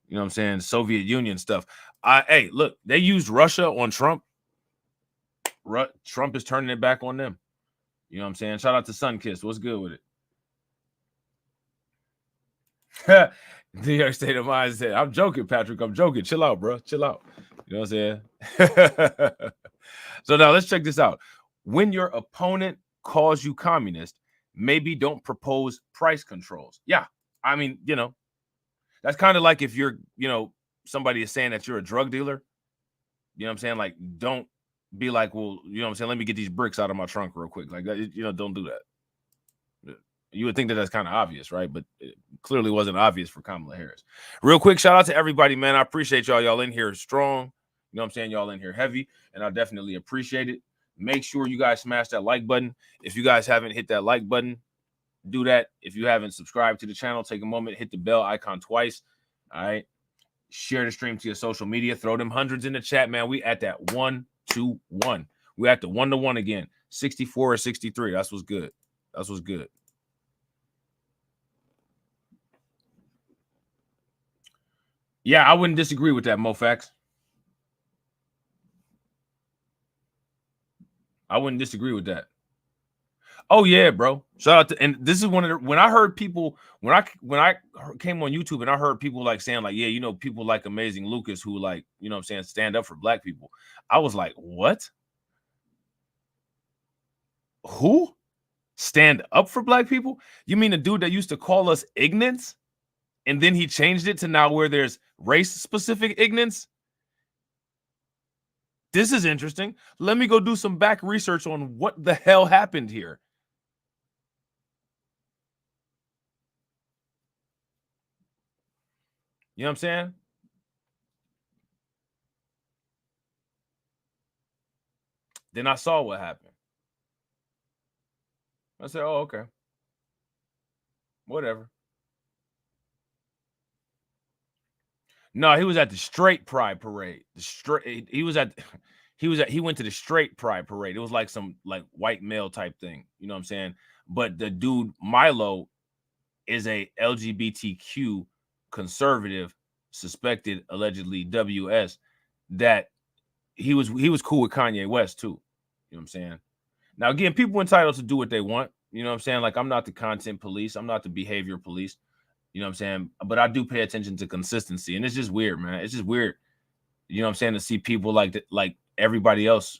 what I'm saying, Soviet Union stuff. Hey, look, they used Russia on Trump. Trump is turning it back on them. You know what I'm saying? Shout out to Sunkiss. What's good with it? New York State of Mind said, I'm joking, Patrick. I'm joking. Chill out, bro. Chill out. You know what I'm saying? So now let's check this out. When your opponent calls you communist, maybe don't propose price controls. Yeah. I mean, you know, that's kind of like if you're, you know, somebody is saying that you're a drug dealer. You know what I'm saying? Like, don't be like, well, you know what I'm saying? Let me get these bricks out of my trunk real quick. Like, you know, don't do that. You would think that that's kind of obvious, right? But it clearly wasn't obvious for Kamala Harris. Real quick, shout out to everybody, man. I appreciate y'all. Y'all in here strong. You know what I'm saying? Y'all in here heavy, and I definitely appreciate it. Make sure you guys smash that like button. If you guys haven't hit that like button, do that. If you haven't subscribed to the channel, take a moment, hit the bell icon twice. All right. Share the stream to your social media. Throw them hundreds in the chat, man. We at that 1-2-1. We at the 1-to-1 again. 64 or 63. That's what's good. That's what's good. Yeah, I wouldn't disagree with that, Mofax. I wouldn't disagree with that. Oh yeah, bro. Shout out to, and this is one of the, when I heard people, when I came on YouTube and I heard people like saying like, yeah, you know, people like Amazing Lucas who like, you know what I'm saying, stand up for black people. I was like, what? Who? stand up for black people? You mean the dude that used to call us ignorance, and then he changed it to now where there's race-specific ignorance? This is interesting. Let me go do some back research on what the hell happened here. You know what I'm saying? Then I saw what happened. I said, oh, okay. Whatever. No, he was at the straight pride parade. He went to the straight pride parade. It was like some like white male type thing. You know what I'm saying? But the dude Milo is a LGBTQ conservative, suspected allegedly WS, that he was cool with Kanye West too. You know what I'm saying? Now again, people entitled to do what they want. You know what I'm saying? Like, I'm not the content police. I'm not the behavior police. You know what I'm saying? But I do pay attention to consistency. And it's just weird, man. It's just weird. You know what I'm saying? To see people like everybody else,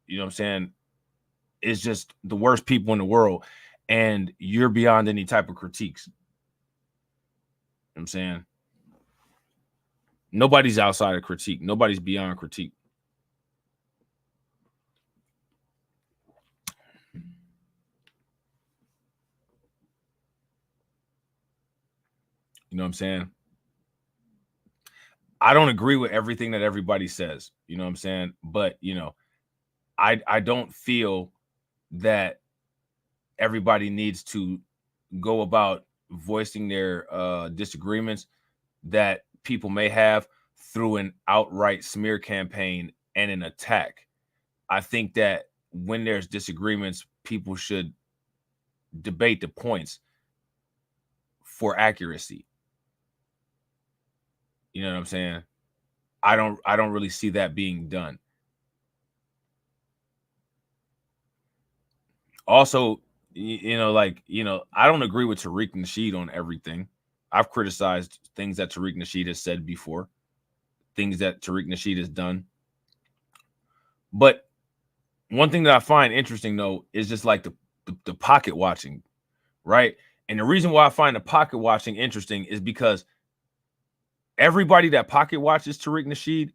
you know what I'm saying? It's just the worst people in the world. And you're beyond any type of critiques. You know what I'm saying? Nobody's outside of critique. Nobody's beyond critique. You know what I'm saying? I don't agree with everything that everybody says. You know what I'm saying? But, you know, I don't feel that everybody needs to go about voicing their disagreements that people may have through an outright smear campaign and an attack. I think that when there's disagreements, people should debate the points for accuracy. You know what I'm saying? I don't really see that being done. Also, I don't agree with Tariq Nasheed on everything. I've criticized things that Tariq Nasheed has said before, things that Tariq Nasheed has done. But one thing that I find interesting, though, is just like the pocket watching, right? And the reason why I find the pocket watching interesting is because everybody that pocket watches Tariq Nasheed,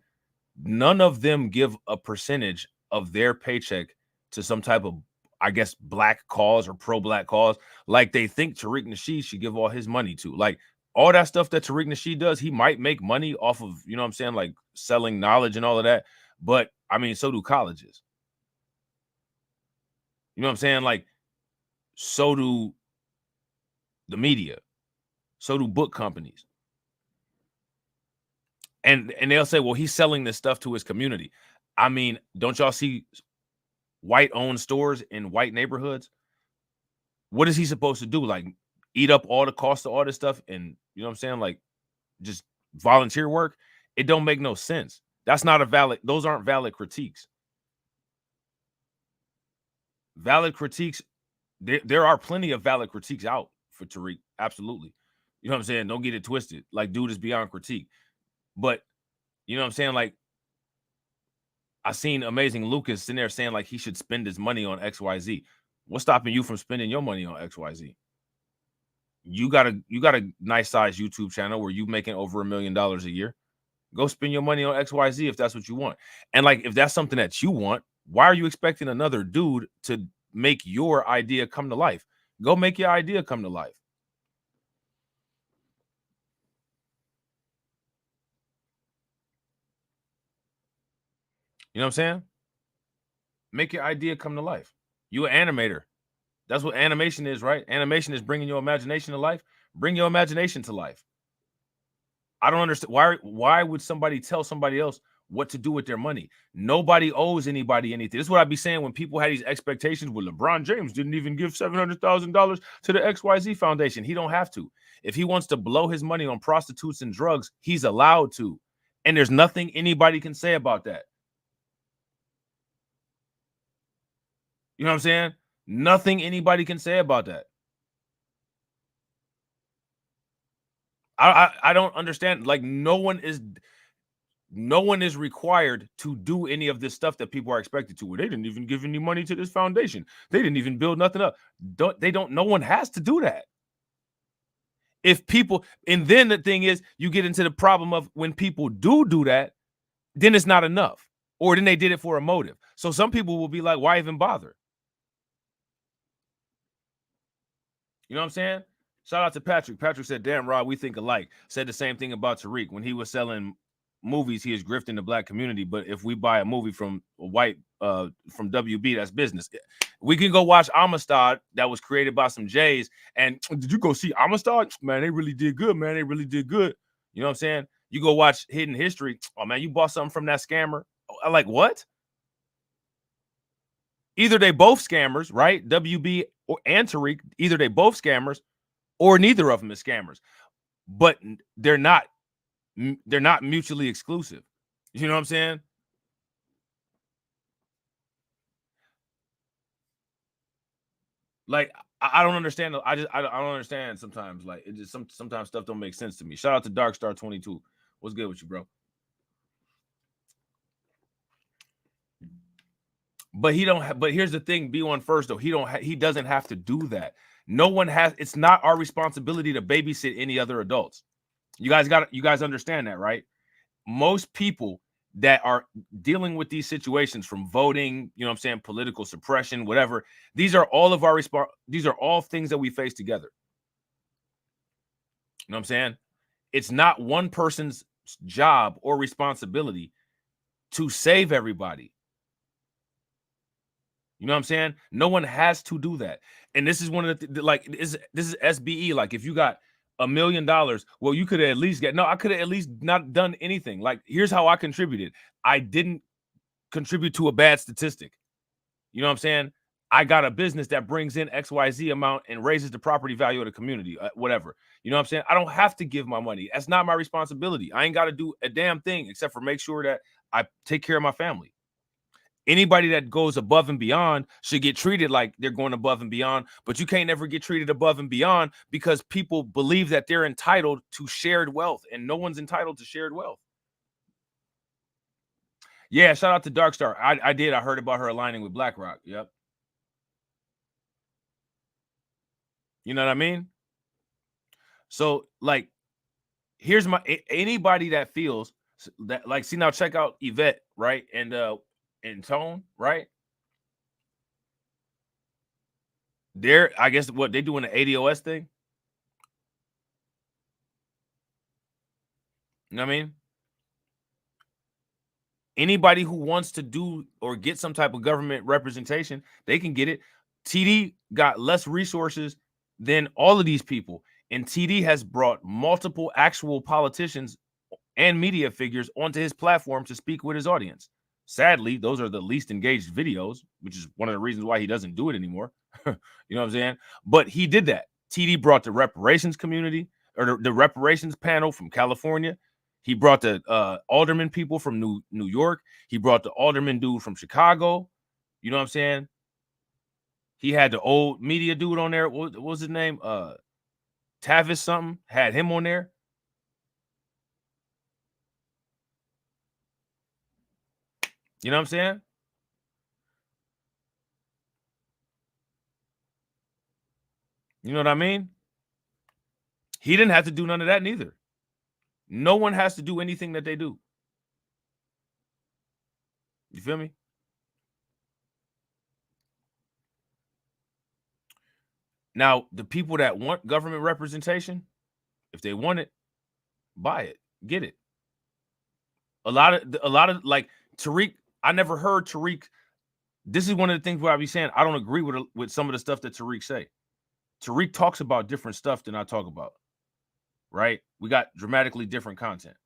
none of them give a percentage of their paycheck to some type of, I guess, black cause or pro-black cause. Like, they think Tariq Nasheed should give all his money to. Like, all that stuff that Tariq Nasheed does, he might make money off of, you know what I'm saying, like selling knowledge and all of that. But, I mean, so do colleges. You know what I'm saying? Like, so do the media. So do book companies. And they'll say, well, he's selling this stuff to his community. I mean, don't y'all see white-owned stores in white neighborhoods? What is he supposed to do? Like, eat up all the cost of all this stuff and, you know what I'm saying, like, just volunteer work? It don't make no sense. Those aren't valid critiques. Valid critiques, there are plenty of valid critiques out for Tariq. Absolutely. You know what I'm saying? Don't get it twisted. Like, dude is beyond critique. But, you know what I'm saying? Like, I seen Amazing Lucas in there saying, like, he should spend his money on XYZ. What's stopping you from spending your money on XYZ? You got a nice size YouTube channel where you making over $1 million a year. Go spend your money on XYZ if that's what you want. And, like, if that's something that you want, why are you expecting another dude to make your idea come to life? Go make your idea come to life. You know what I'm saying? Make your idea come to life. You an animator. That's what animation is, right? Animation is bringing your imagination to life. Bring your imagination to life. I don't understand. Why would somebody tell somebody else what to do with their money? Nobody owes anybody anything. This is what I'd be saying when people had these expectations. Well, LeBron James didn't even give $700,000 to the XYZ Foundation. He don't have to. If he wants to blow his money on prostitutes and drugs, he's allowed to. And there's nothing anybody can say about that. You know what I'm saying? Nothing anybody can say about that. I don't understand. Like, no one is. No one is required to do any of this stuff that people are expected to. Well, they didn't even give any money to this foundation. They didn't even build nothing up. No one has to do that. If people, and then the thing is, you get into the problem of when people do that, then it's not enough. Or then they did it for a motive. So some people will be like, why even bother? You know what I'm saying? Shout out to Patrick. Patrick said, damn, Rob, we think alike. Said the same thing about Tariq. When he was selling movies, he is grifting the black community. But if we buy a movie from a white, from WB, that's business. We can go watch Amistad that was created by some Jays. And did you go see Amistad? Man, they really did good, man. They really did good. You know what I'm saying? You go watch Hidden History. Oh, man, you bought something from that scammer. I'm like, what? Either they both scammers, right? WB and Tariq, either they both scammers or neither of them is scammers. But they're not mutually exclusive. You know what I'm saying? Like, I don't understand. I don't understand sometimes. Like, it just sometimes stuff don't make sense to me. Shout out to Darkstar22. What's good with you, bro? But he don't have, but here's the thing, B1 first though. He doesn't have to do that. No one has, it's not our responsibility to babysit any other adults. You guys understand that, right? Most people that are dealing with these situations, from voting, you know what I'm saying, political suppression, whatever, these are all of our these are all things that we face together. You know what I'm saying? It's not one person's job or responsibility to save everybody. You know what I'm saying? No one has to do that. And this is one of the, like, this is SBE. Like, if you got $1 million, well, you could at least get, no, I could have at least not done anything. Like, here's how I contributed. I didn't contribute to a bad statistic. You know what I'm saying? I got a business that brings in XYZ amount and raises the property value of the community, whatever. You know what I'm saying? I don't have to give my money. That's not my responsibility. I ain't got to do a damn thing except for make sure that I take care of my family. Anybody that goes above and beyond should get treated like they're going above and beyond, but you can't ever get treated above and beyond because people believe that they're entitled to shared wealth, and no one's entitled to shared wealth. Yeah, shout out to Darkstar. I did. I heard about her aligning with BlackRock. Yep. You know what I mean? So, like, here's my, anybody that feels that, like, see, now check out Yvette, right? And Tone, right? They're, I guess, what they doing the ADOS thing. You know what I mean? Anybody who wants to do or get some type of government representation, they can get it. TD got less resources than all of these people, and TD has brought multiple actual politicians and media figures onto his platform to speak with his audience. Sadly, those are the least engaged videos, which is one of the reasons why he doesn't do it anymore. You know what I'm saying? But he did that. TD brought the reparations community, or the reparations panel from California. He brought the alderman people from New York. He brought the alderman dude from Chicago. You know what I'm saying? He had the old media dude on there. What was his name? Tavis something. Had him on there. You know what I'm saying? You know what I mean? He didn't have to do none of that neither. No one has to do anything that they do. You feel me? Now, the people that want government representation, if they want it, buy it, get it. A lot of like Tariq, I never heard Tariq. This is one of the things where I be saying I don't agree with some of the stuff that Tariq say. Tariq talks about different stuff than I talk about. Right? We got dramatically different content.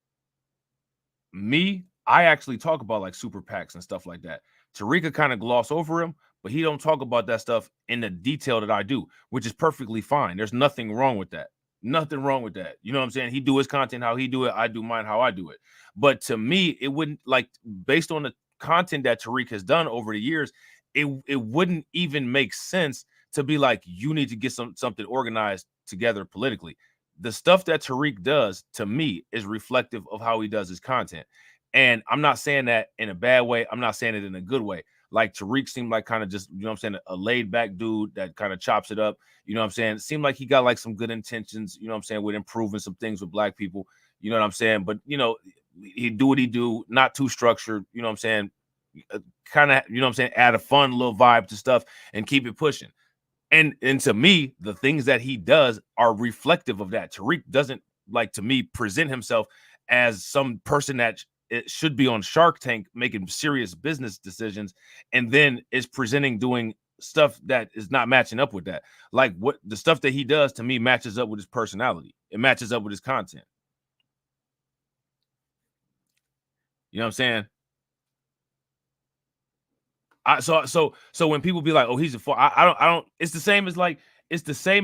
Me, I actually talk about like super PACs and stuff like that. Tariq kind of gloss over him, but he don't talk about that stuff in the detail that I do, which is perfectly fine. There's nothing wrong with that. Nothing wrong with that. You know what I'm saying? He do his content how he do it. I do mine how I do it. But to me, it wouldn't, like, based on the content that Tariq has done over the years, it wouldn't even make sense to be like, you need to get something organized together politically. The stuff that Tariq does, to me, is reflective of how he does his content. And I'm not saying that in a bad way. I'm not saying it in a good way. Like Tariq seemed like kind of just, you know what I'm saying, a laid back dude that kind of chops it up. You know what I'm saying? It seemed like he got like some good intentions, you know what I'm saying, with improving some things with black people. You know what I'm saying? But, you know, he do what he do, not too structured, you know what I'm saying? Kind of, you know what I'm saying, add a fun little vibe to stuff and keep it pushing. And to me, the things that he does are reflective of that. Tariq doesn't, like, to me, present himself as some person that it should be on Shark Tank making serious business decisions, and then is presenting doing stuff that is not matching up with that. Like, what the stuff that he does to me matches up with his personality. It matches up with his content. You know what I'm saying? So when people be like, "Oh, he's a fool," I don't. It's the same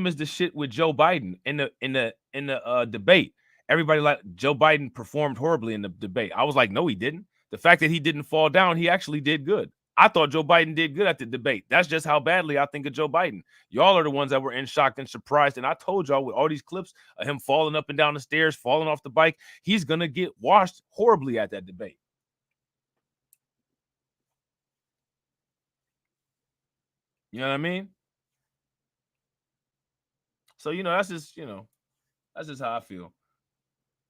as the shit with Joe Biden in the debate. Everybody like Joe Biden performed horribly in the debate. I was like, no, he didn't. The fact that he didn't fall down, he actually did good. I thought Joe Biden did good at the debate. That's just how badly I think of Joe Biden. Y'all are the ones that were in shock and surprised. And I told y'all with all these clips of him falling up and down the stairs, falling off the bike, he's gonna get washed horribly at that debate. You know what I mean? So, you know, that's just how I feel.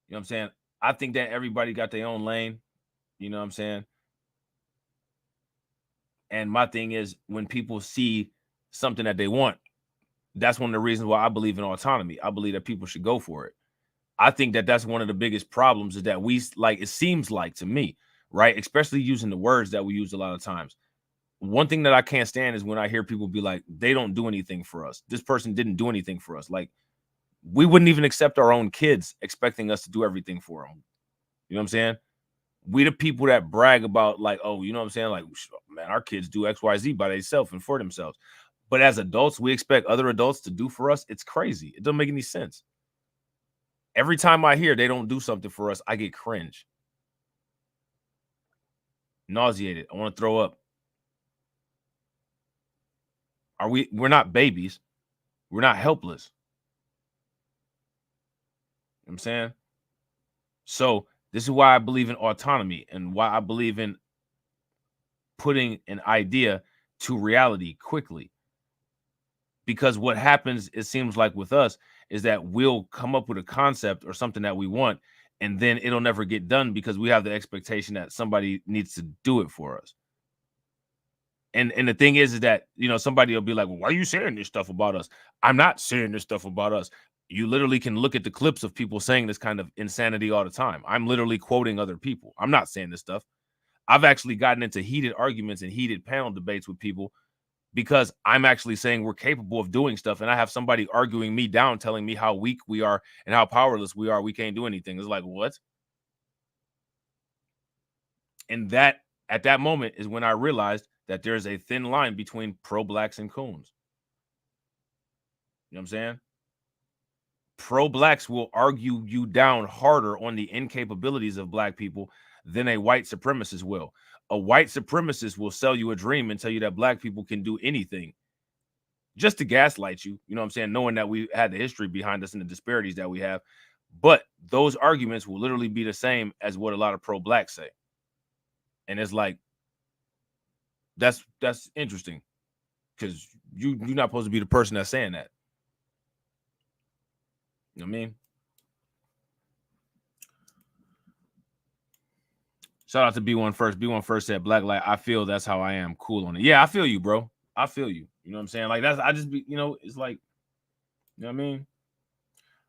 You know what I'm saying? I think that everybody got their own lane. You know what I'm saying? And my thing is, when people see something that they want, that's one of the reasons why I believe in autonomy. I believe that people should go for it. I think that that's one of the biggest problems is that it seems like to me, right? Especially using the words that we use a lot of times. One thing that I can't stand is when I hear people be like, they don't do anything for us. This person didn't do anything for us. Like, we wouldn't even accept our own kids expecting us to do everything for them. You know what I'm saying? We the people that brag about like, oh, you know what I'm saying? Like, man, our kids do X, Y, Z by themselves and for themselves. But as adults, we expect other adults to do for us. It's crazy. It doesn't make any sense. Every time I hear they don't do something for us, I get cringe. Nauseated. I want to throw up. We're not babies. We're not helpless. You know what I'm saying? So this is why I believe in autonomy and why I believe in putting an idea to reality quickly. Because what happens, it seems like with us, is that we'll come up with a concept or something that we want, and then it'll never get done because we have the expectation that somebody needs to do it for us. And the thing is that, you know, somebody will be like, well, why are you saying this stuff about us? I'm not saying this stuff about us. You literally can look at the clips of people saying this kind of insanity all the time. I'm literally quoting other people. I'm not saying this stuff. I've actually gotten into heated arguments and heated panel debates with people because I'm actually saying we're capable of doing stuff. And I have somebody arguing me down, telling me how weak we are and how powerless we are. We can't do anything. It's like, what? And that at that moment is when I realized that there's a thin line between pro-blacks and coons. You know what I'm saying? Pro-blacks will argue you down harder on the incapabilities of black people than a white supremacist will. A white supremacist will sell you a dream and tell you that black people can do anything just to gaslight you. You know what I'm saying? Knowing that we had the history behind us and the disparities that we have. But those arguments will literally be the same as what a lot of pro-blacks say. And it's like, that's interesting because you're not supposed to be the person that's saying that. You know what I mean? Shout out to B1 First. B1 First said, Black Light, I feel that's how I am. Cool on it. Yeah, I feel you, bro. I feel you. You know what I'm saying? Like, I just be, you know, it's like, you know what I mean?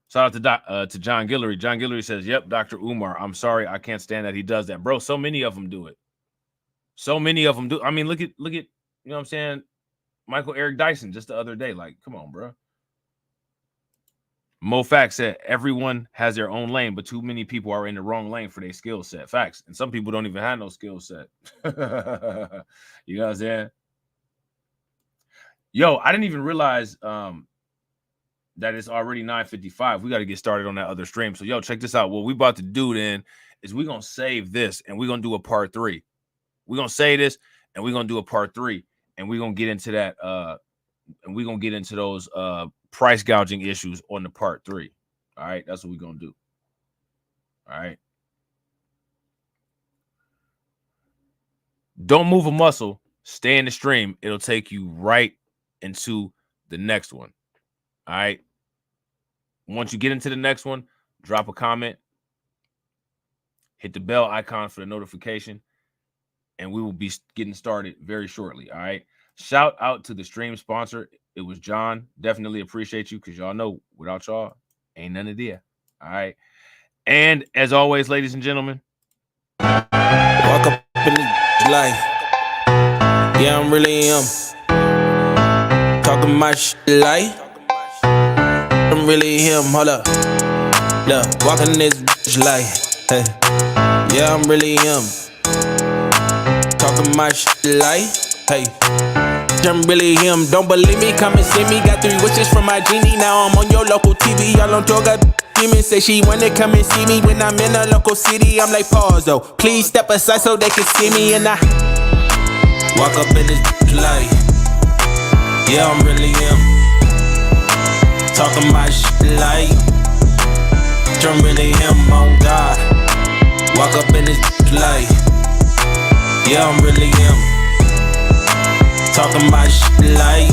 Shout out to John Guillory. John Guillory says, yep, Dr. Umar, I'm sorry. I can't stand that he does that. Bro, so many of them do it. So many of them do. I mean, look at, you know what I'm saying? Michael Eric Dyson just the other day. Like, come on, bro. Mo Fact said, everyone has their own lane, but too many people are in the wrong lane for their skill set. Facts. And some people don't even have no skill set. You know what I'm saying? Yo, I didn't even realize that it's already 9:55. We got to get started on that other stream. So, yo, check this out. What we about to do then is we're going to save this and we're going to do a part 3. We're going to say this and we're going to do a part 3. And we're going to get into that. And we're going to get into those price gouging issues on the part 3. All right. That's what we're going to do. All right. Don't move a muscle. Stay in the stream. It'll take you right into the next one. All right. Once you get into the next one, drop a comment. Hit the bell icon for the notification. And we will be getting started very shortly. All right. Shout out to the stream sponsor. It was John. Definitely appreciate you because y'all know without y'all, ain't none of there. All right. And as always, ladies and gentlemen, walk up in the life. Yeah, I'm really talking my shit like I'm really him. Hold up, look, walking this bitch like, hey. Yeah, I'm really him. Talking my shit like, hey. I'm really him. Don't believe me? Come and see me. Got 3 wishes from my genie. Now I'm on your local TV. Y'all on tour. Got demons. Say she wanna come and see me when I'm in a local city. I'm like, pause though. Please step aside so they can see me. And I walk up in this light. Yeah, I'm really him. Talking my shit like I'm really him. On God. Walk up in this light. Yeah, I'm really him. Talking my shit like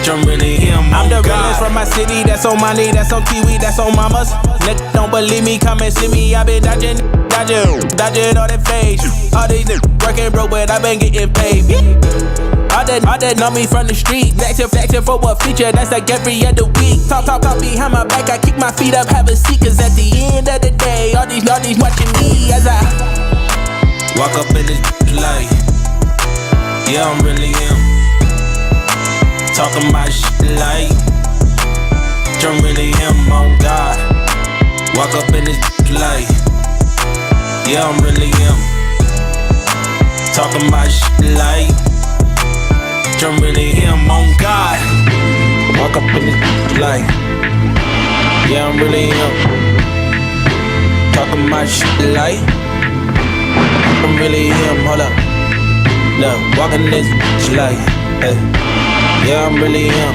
I'm really him. I'm the realest from my city. That's on my knee. That's on TV. That's on mamas. Niggas don't believe me. Come and see me. I been dodging all that face. All these niggas working broke, but I been getting paid. All that know me from the street. Flexing for what feature? That's like every other week. Talk behind my back. I kick my feet up, have a seat. Cause at the end of the day, all these watching me as I walk up in this light. Yeah, I'm really him. Talking my shit like I'm really him. On God. Walk up in this light. Yeah, I'm really him. Talking my shit like I'm really him. On God. Walk up in this light. Yeah, I'm really him. Talking my shit like I'm really him. Hold up. Look, walking this bitch like, hey. Yeah, I'm really him.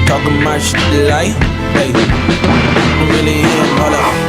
Talking my shit like, hey. I'm really him. Hold up.